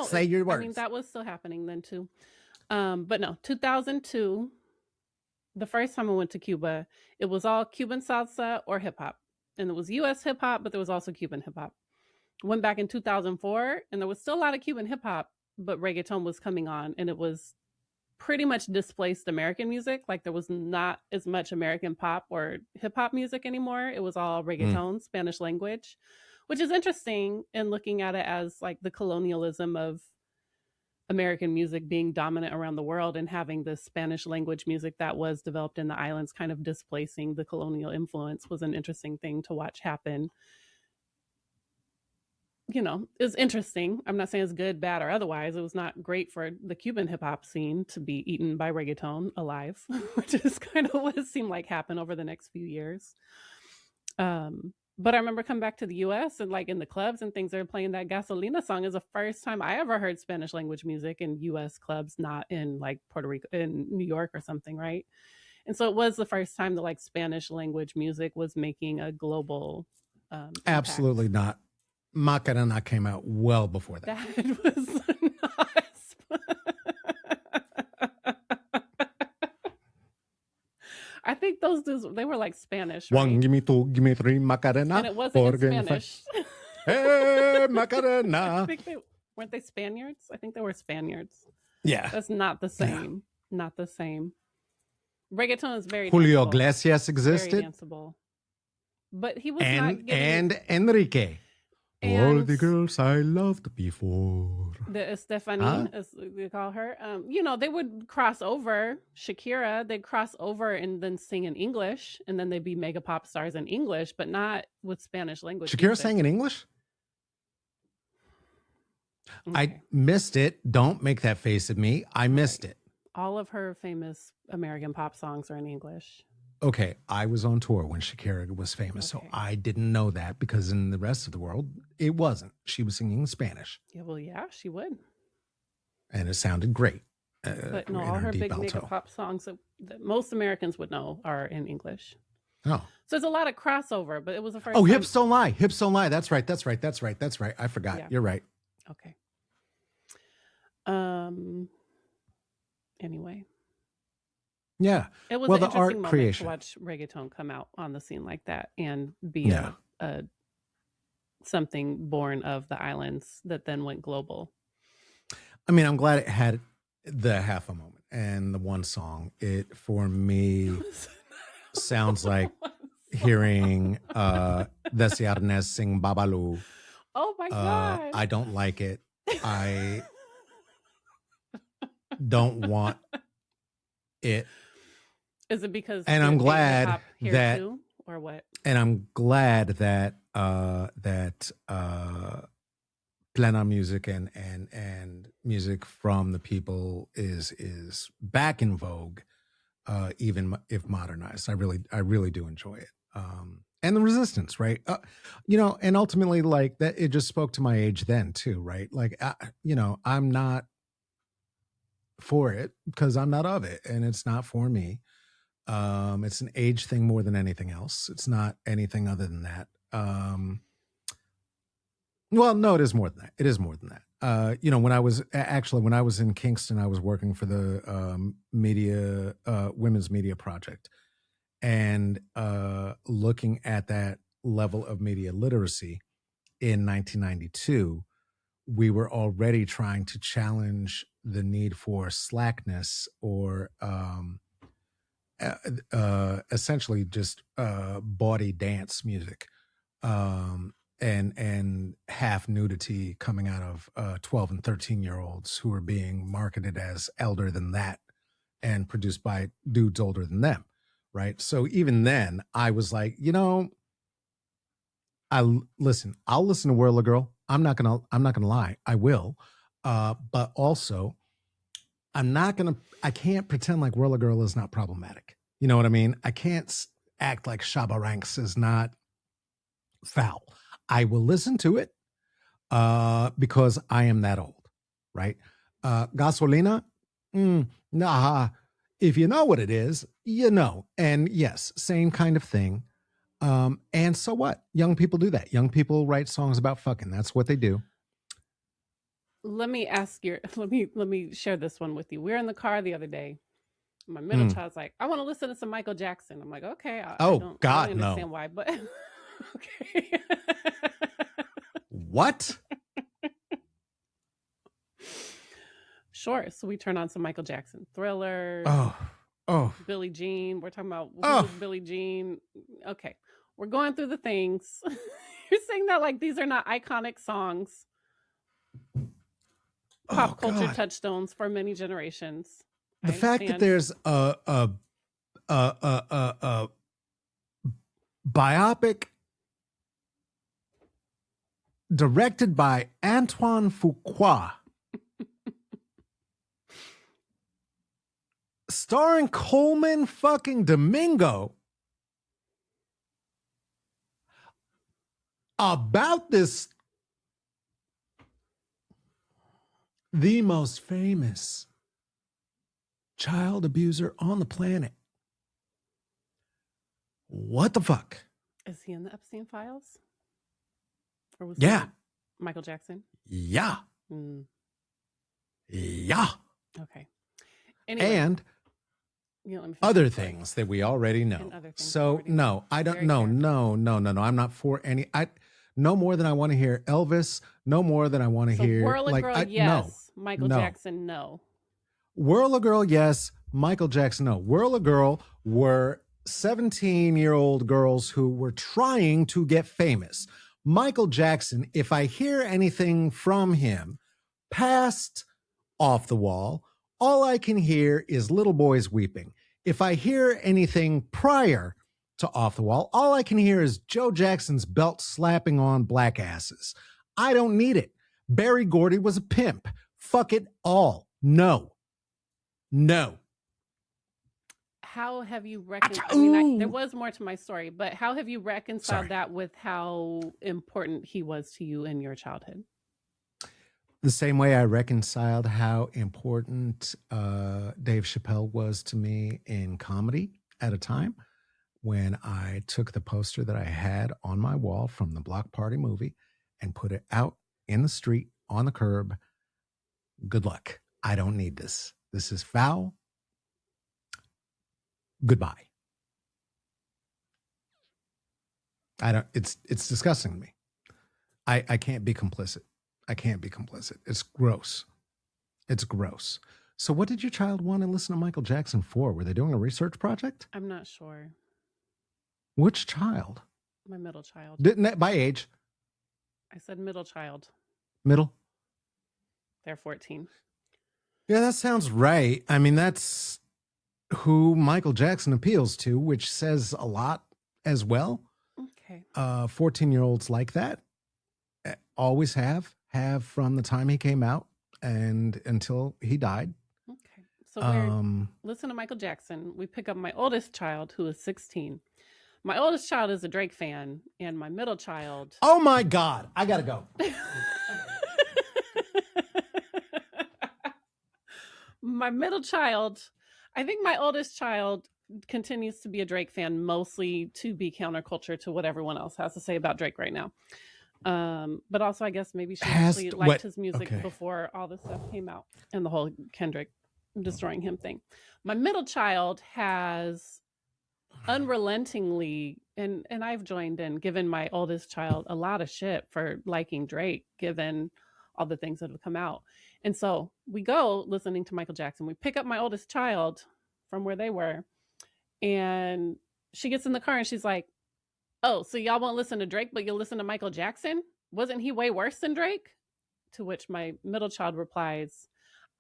Say your words. I mean, that was still happening then too. But no, 2002, the first time I went to Cuba, it was all Cuban salsa or hip hop. And it was US hip hop, but there was also Cuban hip hop. Went back in 2004, and there was still a lot of Cuban hip hop, but reggaeton was coming on, and it was pretty much displaced American music. Like there was not as much American pop or hip hop music anymore. It was all reggaeton, Spanish language, which is interesting in looking at it as like the colonialism of American music being dominant around the world and having this Spanish language music that was developed in the islands kind of displacing the colonial influence was an interesting thing to watch happen. You know, it's interesting. I'm not saying it's good, bad, or otherwise. It was not great for the Cuban hip hop scene to be eaten by reggaeton alive, which is kind of what it seemed like happened over the next few years. But I remember coming back to the US and like in the clubs and things, they were playing that Gasolina song is the first time I ever heard Spanish language music in US clubs, not in like Puerto Rico, in New York or something, right? And so it was the first time that like Spanish language music was making a global Absolutely not. Macarena came out well before that. That was I think those dudes, they were like Spanish. Right? One, give me two, give me three, Macarena. And it wasn't in Spanish. Hey, Macarena. Weren't they Spaniards? I think they were Spaniards. Yeah. That's not the same. Yeah. Not the same. Reggaeton is very Julio danceable. Iglesias existed. Very danceable. But he was and, not getting... And Enrique. All the girls I loved before. The Stephanie, as they call her. You know, they would cross over. Shakira, they'd cross over and then sing in English. And then they'd be mega pop stars in English, but not with Spanish language. Shakira sang in English? Okay. I missed it. Don't make that face at me. I missed it. All of her famous American pop songs are in English. Okay, I was on tour when Shakira was famous, so I didn't know that because in the rest of the world, it wasn't. She was singing in Spanish. Yeah, well, yeah, she would. And it sounded great. But no, all her big mega pop songs that most Americans would know are in English. Oh. So there's a lot of crossover, but it was the first time. Hips Don't Lie. Hips Don't Lie. That's right. I forgot. Yeah. You're right. Okay. Anyway. Yeah. It was an interesting moment to watch reggaeton come out on the scene like that and be a something born of the islands that then went global. I mean, I'm glad it had the half a moment and the one song. It for me. sounds like What hearing song? Desi Arnaz sing Babalu. Oh my god. I don't like it. I don't want it. Is it because And you're I'm dating hip glad hop here that too, or what? Plena music and music from the people is back in vogue, even if modernized. I really do enjoy it. And the resistance, right? And ultimately, like that, it just spoke to my age then too, right? Like, I'm not for it because I'm not of it, and it's not for me. It's an age thing more than anything else. It's not anything other than that. Well, no, it is more than that. It is more than that. When I was in Kingston, I was working for the media women's media project, and looking at that level of media literacy in 1992, we were already trying to challenge the need for slackness or essentially just bawdy dance music, and half nudity coming out of 12 and 13-year olds who are being marketed as elder than that and produced by dudes older than them, right? So even then I was like, listen, I'll listen to Whirl Girl. I'm not gonna lie, I will. But also I can't pretend like Whirl Girl is not problematic. You know what I mean? I can't act like Shabba Ranks is not foul. I will listen to it because I am that old, right? Gasolina, nah. If you know what it is, you know. And yes, same kind of thing. And so what? Young people do that. Young people write songs about fucking. That's what they do. Let me ask your let me share this one with you. We were in the car the other day. My middle Mm. child's like, I want to listen to some Michael Jackson. I'm like, okay, I Oh don't really God, no. understand why, but okay. What? Sure. So we turn on some Michael Jackson, Thriller, Oh, oh, Billie Jean. We're talking about who oh, was Billie Jean. Okay. We're going through the things. You're saying that like these are not iconic songs, oh pop culture God. touchstones for many generations. I The fact that understand. there's a biopic directed by Antoine Fuqua, starring Coleman fucking Domingo, about this, the most famous child abuser on the planet. What the fuck? Is he in the Epstein files? Or was Yeah. he Michael Jackson? Yeah. Mm, Yeah. okay. Anyway, And let me finish other the story. things that we already know. And other things we So already know. no, I don't. Very No, fair. no. I'm not for any. I no more than I want to hear Elvis. No more than I want to So hear Whirl a Girl, no, yes. Michael no. Jackson, no. Whirl a Girl, yes. Michael Jackson, no. Whirl a Girl were 17-year-old girls who were trying to get famous. Michael Jackson, if I hear anything from him past Off the Wall, all I can hear is little boys weeping. If I hear anything prior to Off the Wall, all I can hear is Joe Jackson's belt slapping on black asses. I don't need it. Barry Gordy was a pimp. Fuck it all. No. No. How have you I mean, there was more to my story, but how have you reconciled that with how important he was to you in your childhood? The same way I reconciled how important Dave Chappelle was to me in comedy at a time when I took the poster that I had on my wall from the Block Party movie and put it out in the street on the curb. Good luck. I don't need this. This is foul. Goodbye. I don't. It's disgusting to me. I can't be complicit. I can't be complicit. It's gross. It's gross. So, what did your child want to listen to Michael Jackson for? Were they doing a research project? I'm not sure. Which child? My middle child. Didn't that by age? I said middle child. Middle? They're 14. Yeah, that sounds right. I mean, that's who Michael Jackson appeals to, which says a lot as well. Okay. 14-year-olds like that always have from the time he came out and until he died. Okay. So we're listen to Michael Jackson. We pick up my oldest child, who is 16. My oldest child is a Drake fan, and my middle child. Oh my God. I got to go. My middle child, I think my oldest child continues to be a Drake fan, mostly to be counterculture to what everyone else has to say about Drake right now. But also, I guess maybe she actually liked his music before all this stuff came out and the whole Kendrick destroying him thing. My middle child has unrelentingly, and I've joined in, given my oldest child a lot of shit for liking Drake, given all the things that have come out. And so we go listening to Michael Jackson. We pick up my oldest child from where they were, and she gets in the car and she's like, "Oh, so y'all won't listen to Drake, but you'll listen to Michael Jackson? Wasn't he way worse than Drake?" To which my middle child replies,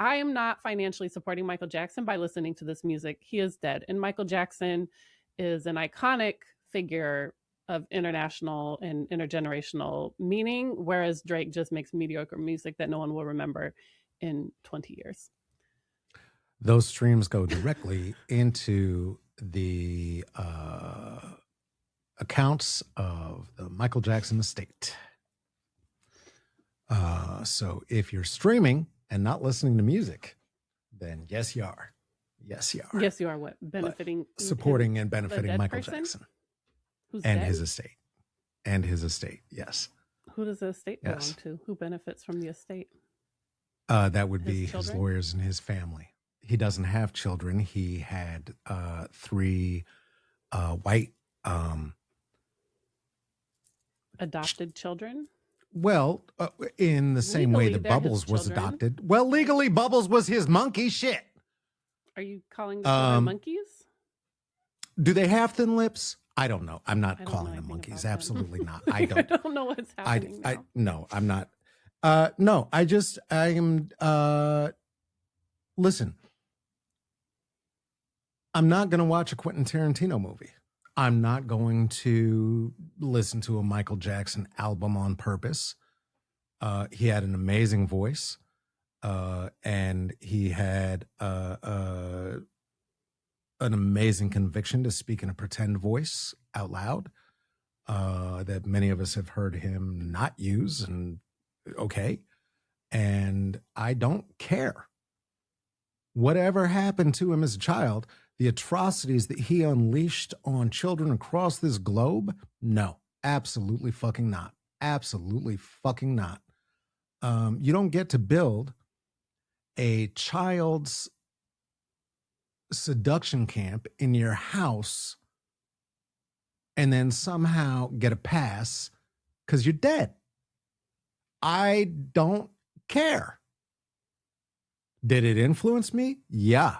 "I am not financially supporting Michael Jackson by listening to this music. He is dead. And Michael Jackson is an iconic figure of international and intergenerational meaning, whereas Drake just makes mediocre music that no one will remember in 20 years." Those streams go directly into the accounts of the Michael Jackson estate. So if you're streaming and not listening to music, then yes, you are. Yes, you are. Yes, you are what? Benefiting, supporting and benefiting Michael Jackson. Who's and dead? his estate. And his estate, yes. Who does the estate belong to? Who benefits from the estate? That would be his lawyers and his family. He doesn't have children. He had 3 white adopted children. Well, in the same way that Bubbles was adopted. Well, legally, Bubbles was his monkey. Shit. Are you calling the children monkeys? Do they have thin lips? I don't know. I'm not calling them monkeys. Absolutely not. I don't. I don't know what's happening now. No, I'm not. No, I am. Listen, I'm not going to watch a Quentin Tarantino movie. I'm not going to listen to a Michael Jackson album on purpose. He had an amazing voice, and he had an amazing conviction to speak in a pretend voice out loud that many of us have heard him not use. And okay, and I don't care. Whatever happened to him as a child, the atrocities that he unleashed on children across this globe, no, absolutely fucking not. Absolutely fucking not. You don't get to build a child's seduction camp in your house and then somehow get a pass because you're dead. I don't care. Did it influence me? Yeah.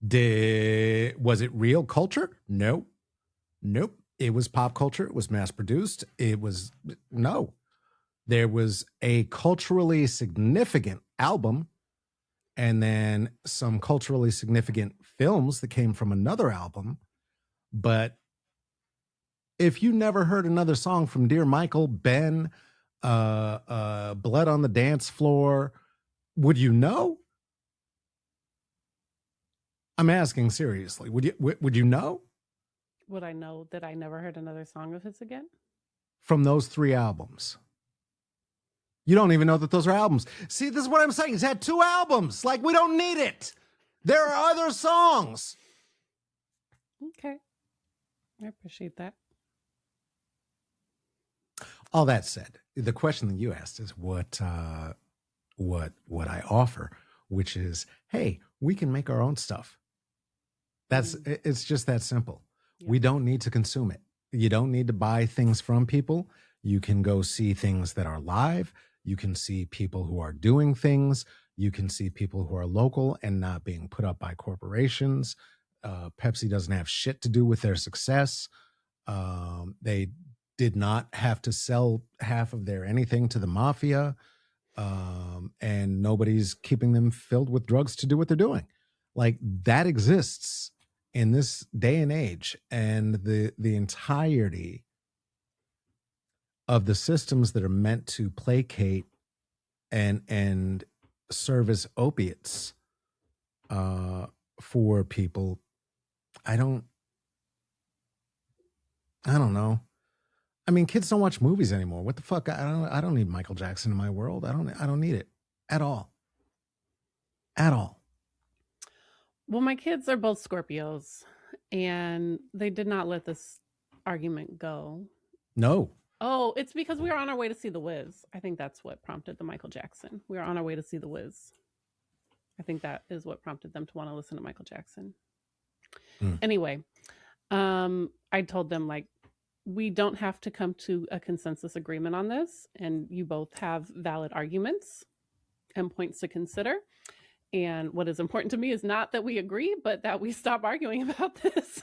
Was it real culture? Nope. It was pop culture. It was mass produced. No. There was a culturally significant album and then some culturally significant films that came from another album. But if you never heard another song from Dear Michael, Ben, Blood on the Dance Floor, would you know? I'm asking seriously. Would you know? Would I know that I never heard another song of his again? From those 3 albums. You don't even know that those are albums. See, this is what I'm saying. He's had 2 albums. Like, we don't need it. There are other songs. Okay. I appreciate that. All that said, the question that you asked is what I offer, which is, hey, we can make our own stuff. It's just that simple. Yeah. We don't need to consume it. You don't need to buy things from people. You can go see things that are live. You can see people who are doing things. You can see people who are local and not being put up by corporations. Pepsi doesn't have shit to do with their success. They did not have to sell half of their anything to the mafia, and nobody's keeping them filled with drugs to do what they're doing. Like that exists in this day and age, and the entirety of the systems that are meant to placate and serve as opiates uh, for people. I don't. I don't know. I mean, kids don't watch movies anymore. What the fuck? I don't. I don't need Michael Jackson in my world. I don't. I don't need it at all. At all. Well, my kids are both Scorpios, and they did not let this argument go. No. Oh, it's because we were on our way to see The Wiz. I think that's what prompted the Michael Jackson. We were on our way to see The Wiz. I think that is what prompted them to want to listen to Michael Jackson. Mm. Anyway, I told them like we don't have to come to a consensus agreement on this, and you both have valid arguments and points to consider. And what is important to me is not that we agree, but that we stop arguing about this.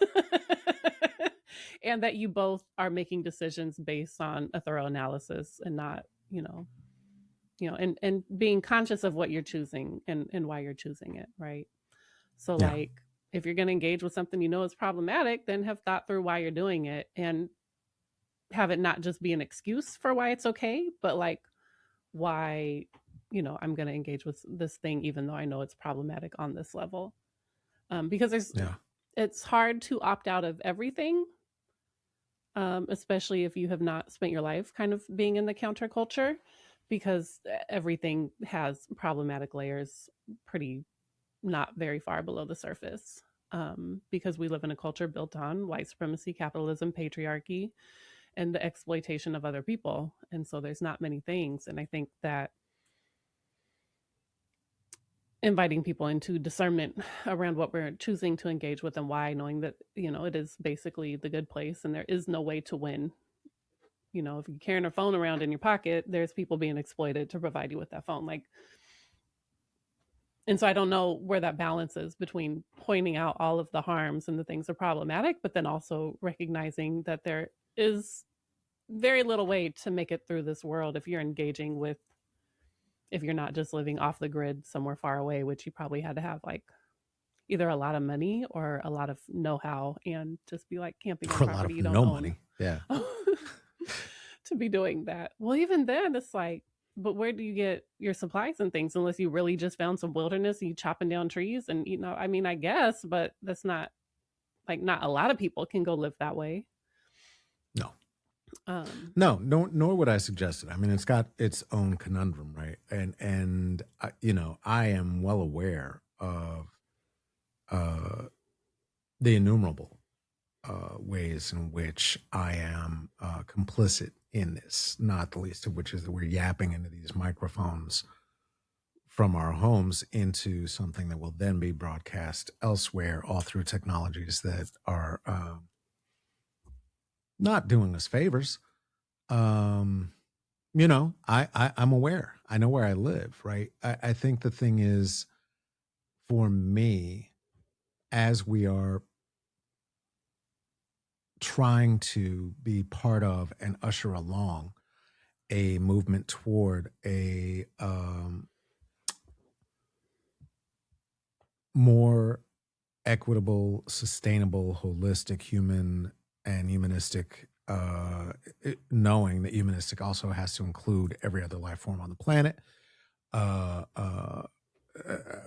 And that you both are making decisions based on a thorough analysis and not, and being conscious of what you're choosing and why you're choosing it, right? So Yeah. like if you're going to engage with something you know is problematic, then have thought through why you're doing it and have it not just be an excuse for why it's okay, but like why, I'm going to engage with this thing even though I know it's problematic on this level. Because it's hard to opt out of everything, especially if you have not spent your life kind of being in the counterculture, because everything has problematic layers pretty not very far below the surface. Because we live in a culture built on white supremacy, capitalism, patriarchy, and the exploitation of other people. And so there's not many things. And I think that inviting people into discernment around what we're choosing to engage with and why, knowing that, it is basically the good place and there is no way to win. If you're carrying a phone around in your pocket, there's people being exploited to provide you with that phone. And so I don't know where that balance is between pointing out all of the harms and the things are problematic, but then also recognizing that there is very little way to make it through this world if you're engaging with, if you're not just living off the grid somewhere far away, which you probably had to have like either a lot of money or a lot of know-how and just be like camping on For a lot property of you don't no own. money. Yeah. To be doing that. Well, even then it's like, but where do you get your supplies and things unless you really just found some wilderness and you chopping down trees and I mean, I guess, but that's not like not a lot of people can go live that way. No. No, nor would I suggest it. I mean, it's got its own conundrum, right? And I am well aware of the innumerable ways in which I am complicit in this, not the least of which is that we're yapping into these microphones from our homes into something that will then be broadcast elsewhere, all through technologies that are not doing us favors. I'm aware. I know where I live, right? I think the thing is, for me, as we are trying to be part of and usher along a movement toward a more equitable, sustainable, holistic, human and humanistic, knowing that humanistic also has to include every other life form on the planet,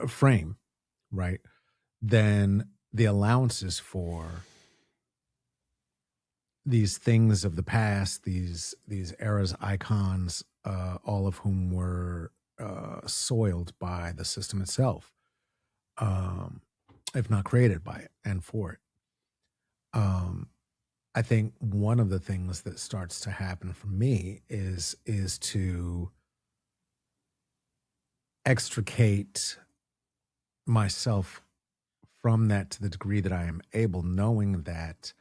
frame, right? Then the allowances for these things of the past, these eras, icons, all of whom were soiled by the system itself, if not created by it and for it. I think one of the things that starts to happen for me is to extricate myself from that to the degree that I am able, knowing that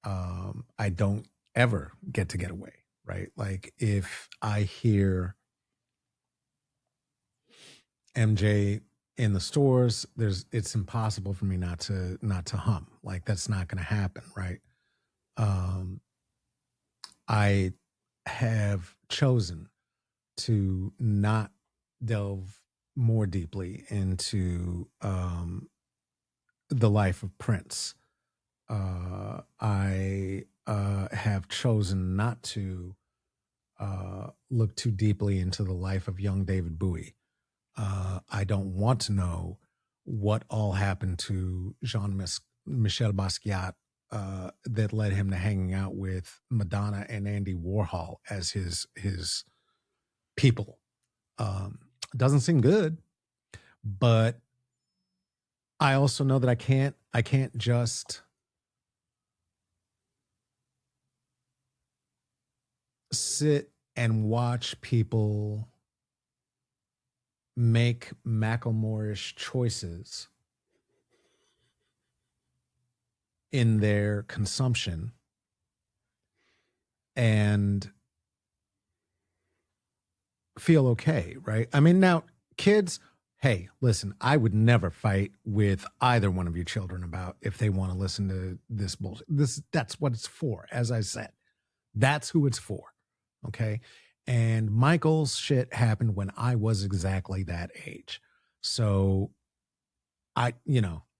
I don't ever get away, right? Like if I hear MJ in the stores, it's impossible for me not to hum. Like that's not going to happen, right? Um, I have chosen to not delve more deeply into the life of Prince. I have chosen not to look too deeply into the life of young David Bowie. I don't want to know what all happened to Michel Basquiat that led him to hanging out with Madonna and Andy Warhol as his people. Doesn't seem good, but I also know that I can't just sit and watch people make Macklemore-ish choices in their consumption and feel okay, right? I mean, now kids, hey, listen, I would never fight with either one of your children about if they want to listen to this bullshit. That's what it's for, as I said. That's who it's for. Okay. And Michael's shit happened when I was exactly that age. So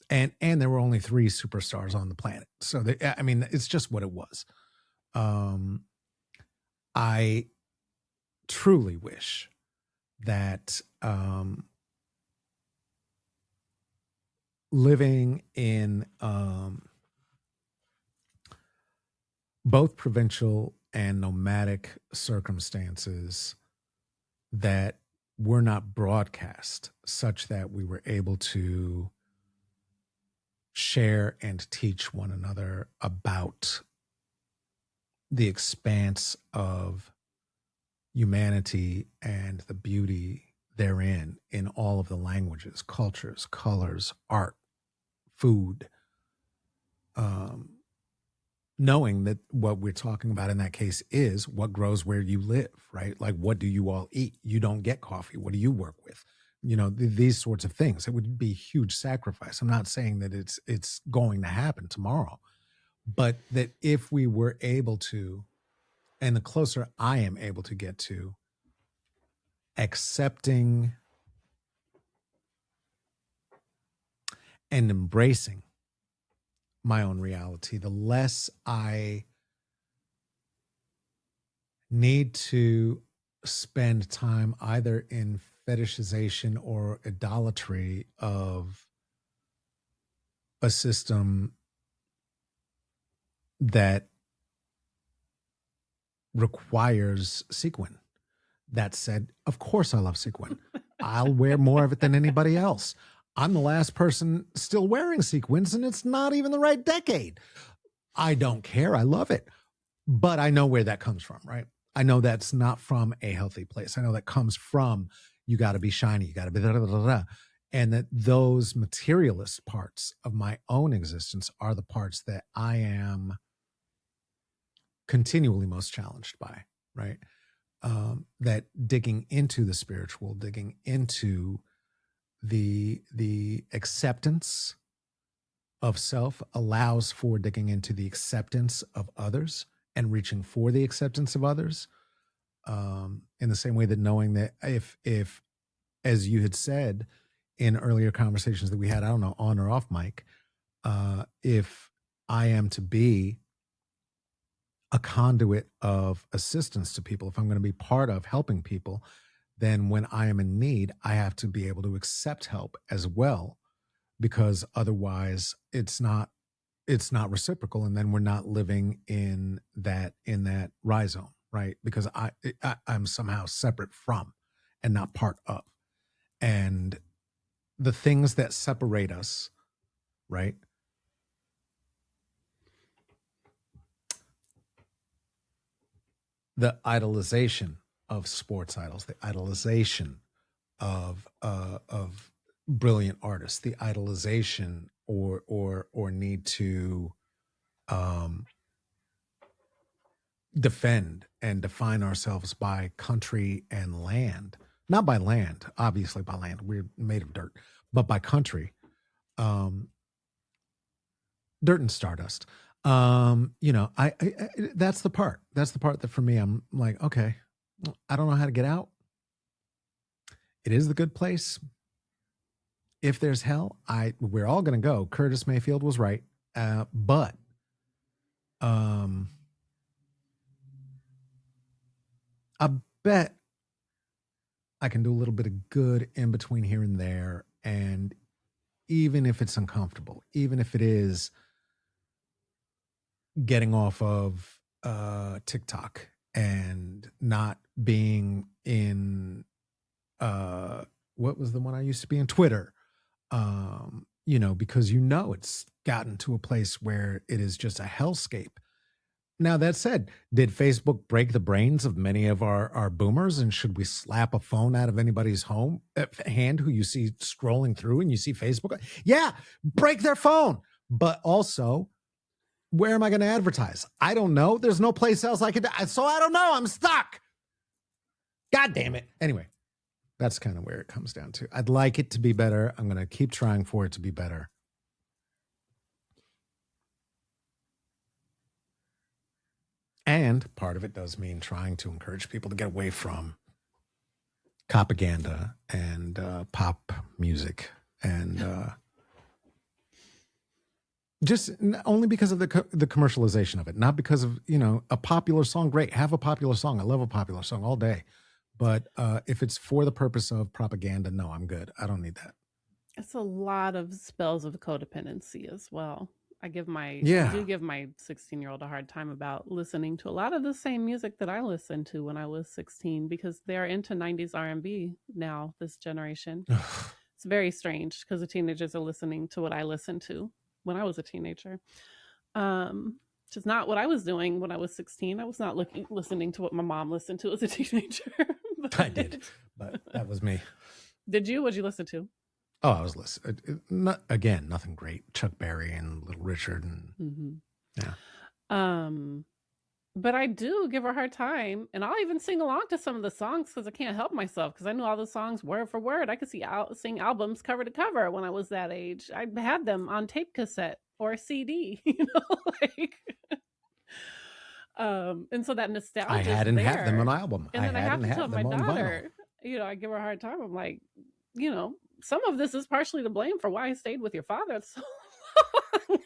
and there were only 3 superstars on the planet. So I mean, it's just what it was. Um, I truly wish that living in both provincial and nomadic circumstances that were not broadcast such that we were able to share and teach one another about the expanse of humanity and the beauty therein in all of the languages, cultures, colors, art, food, um, knowing that what we're talking about in that case is what grows where you live, right? Like, what do you all eat? You don't get coffee. What do you work with? These sorts of things. It would be a huge sacrifice. I'm not saying that it's going to happen tomorrow, but that if we were able to, and the closer I am able to get to accepting and embracing my own reality, the less I need to spend time either in fetishization or idolatry of a system that requires sequin. That said, of course I love sequin. I'll wear more of it than anybody else. I'm the last person still wearing sequins, and it's not even the right decade. I don't care. I love it. But I know where that comes from, right? I know that's not from a healthy place. I know that comes from you got to be shiny, you got to be da, da, da, da, da. And that those materialist parts of my own existence are the parts that I am continually most challenged by, right? That digging into the spiritual, digging into the acceptance of self allows for digging into the acceptance of others and reaching for the acceptance of others. In the same way that knowing that if as you had said in earlier conversations that we had, I don't know, on or off mic, if I am to be a conduit of assistance to people, if I'm going to be part of helping people, then when I am in need, I have to be able to accept help as well, because otherwise it's not reciprocal, and then we're not living in that rhizome, right? Because I'm somehow separate from and not part of. And the things that separate us, right? The idolization of sports idols, the idolization of brilliant artists, the idolization or need to um, defend and define ourselves by country and land, not by land, obviously by land, we're made of dirt, but by country, um, dirt and stardust. I that's the part. That's the part that for me, I'm like, okay, I don't know how to get out. It is the good place. If there's hell, we're all gonna go. Curtis Mayfield was right, but um, I bet I can do a little bit of good in between here and there, and even if it's uncomfortable, even if it is getting off of TikTok and not being in what was the one I used to be in, Twitter. Because it's gotten to a place where it is just a hellscape. Now that said, did Facebook break the brains of many of our boomers? And should we slap a phone out of anybody's hand who you see scrolling through and you see Facebook? Yeah, break their phone. But also, where am I going to advertise? I don't know. There's no place else I could. So I don't know. I'm stuck. God damn it. Anyway, that's kind of where it comes down to. I'd like it to be better. I'm going to keep trying for it to be better. And part of it does mean trying to encourage people to get away from propaganda and pop music and just only because of the commercialization of it, not because of, a popular song. Great. Have a popular song. I love a popular song all day. But if it's for the purpose of propaganda, no, I'm good. I don't need that. It's a lot of spells of codependency as well. I do give my 16-year-old a hard time about listening to a lot of the same music that I listened to when I was 16, because they're into 90s R&B now, this generation. It's very strange because the teenagers are listening to what I listened to when I was a teenager. Which is not what I was doing when I was 16. I was not listening to what my mom listened to as a teenager. I did, but that was me. Did you? What'd you listen to? Oh, I was listening. Nothing great. Chuck Berry and Little Richard, and yeah. But I do give her a hard time, and I'll even sing along to some of the songs because I can't help myself, because I know all the songs word for word. I could sing albums cover to cover when I was that age. I had them on tape cassette or CD, and so that nostalgia. I hadn't had them on album, and then I have to tell my daughter. I give her a hard time. I'm like, some of this is partially to blame for why I stayed with your father so long.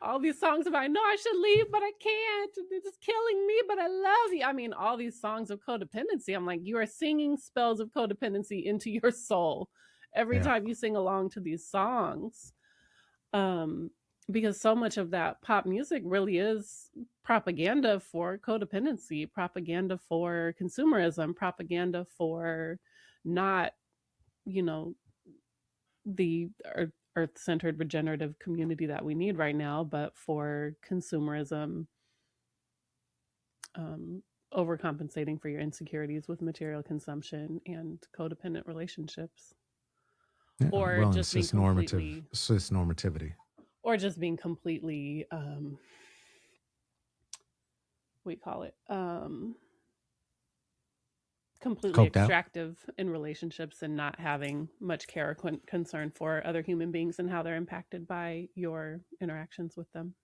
All these songs about, I know I should leave, but I can't. They're just killing me, but I love you. I mean, all these songs of codependency. I'm like, you are singing spells of codependency into your soul every time you sing along to these songs. Because so much of that pop music really is propaganda for codependency, propaganda for consumerism, propaganda for not, the earth-centered regenerative community that we need right now, but for consumerism, overcompensating for your insecurities with material consumption and codependent relationships. Or just being cisnormativity. Or just being completely, completely Coked extractive in relationships and not having much care or concern for other human beings and how they're impacted by your interactions with them.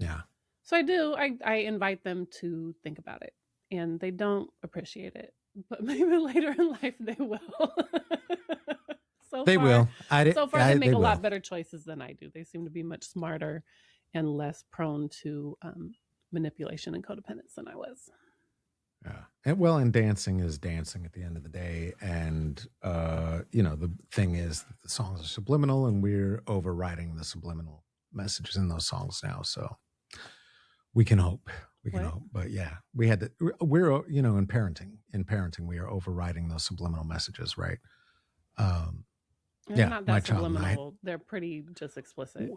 Yeah. So I invite them to think about it, and they don't appreciate it, but maybe later in life they will. They will. So far, they make a lot better choices than I do. They seem to be much smarter and less prone to manipulation and codependence than I was. Yeah. And dancing is dancing at the end of the day. And, the thing is that the songs are subliminal, and we're overriding the subliminal messages in those songs now. So we can hope. But yeah, we're, in parenting, we are overriding those subliminal messages, right? They're not that subliminal. They're pretty just explicit.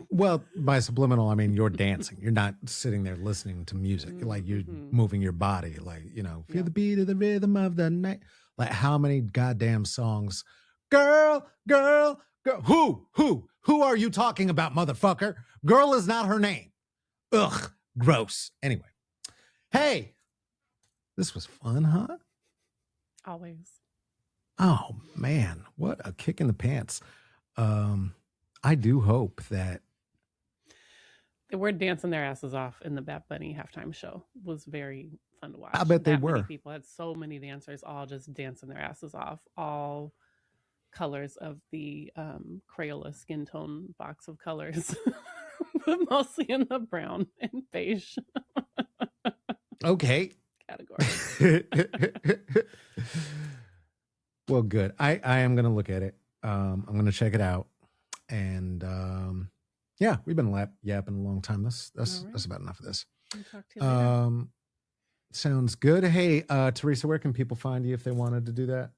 Well, by subliminal, I mean you're dancing. You're not sitting there listening to music. Like you're moving your body. Like, feel the beat of the rhythm of the night. Like, how many goddamn songs? Girl. Who are you talking about, motherfucker? Girl is not her name. Ugh, gross. Anyway, hey, this was fun, huh? Always. Oh man, what a kick in the pants. I do hope that. They were dancing their asses off in the Bad Bunny halftime show. It was very fun to I watch. bet they That many were. people had so many dancers all just dancing their asses off, all colors of the Crayola skin tone box of colors, but mostly in the brown and beige Okay. category. Well, good. I am going to look at it. I'm going to check it out. And yeah, we've been yapping a long time. That's about enough of this. I'll talk to you later. Sounds good. Hey, Teresa, where can people find you if they wanted to do that?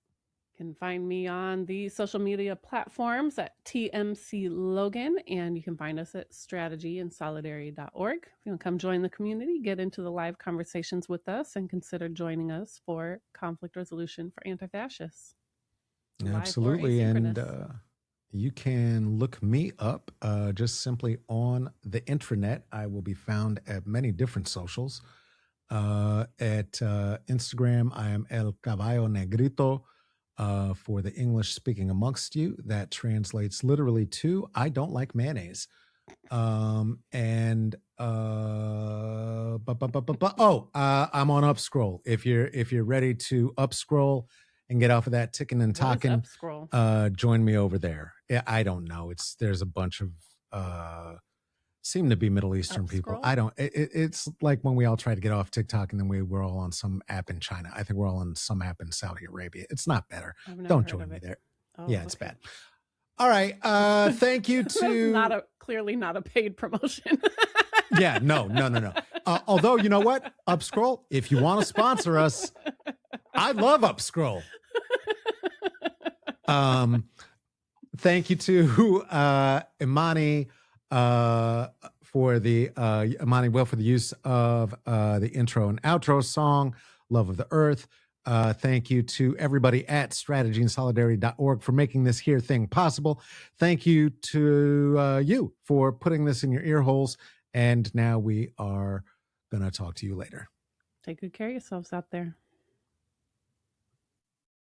You can find me on the social media platforms at TMC Logan, and you can find us at strategyindsolidarity.org. If you want to come join the community, get into the live conversations with us, and consider joining us for conflict resolution for anti-fascists. Absolutely. And you can look me up just simply on the intranet. I will be found at many different socials. At Instagram, I am El Caballo Negrito. For the English speaking amongst you, that translates literally to I don't like mayonnaise. I'm on Upscroll. If you're ready to upscroll and get off of that ticking and talking, join me over there. I don't know. There's a bunch of seem to be Middle Eastern people. I don't. It's like when we all try to get off TikTok and then we were all on some app in China. I think we're all on some app in Saudi Arabia. It's not better. Don't join me there. Oh, yeah, it's bad. All right. Thank you to clearly not a paid promotion. Yeah, no. Although, you know what? Upscroll, if you want to sponsor us, I love Upscroll. Thank you to Imani for the use of the intro and outro song, Love of the Earth. Thank you to everybody at strategyindsolidarity.org for making this here thing possible. Thank you to you for putting this in your ear holes. And now we are going to talk to you later. Take good care of yourselves out there.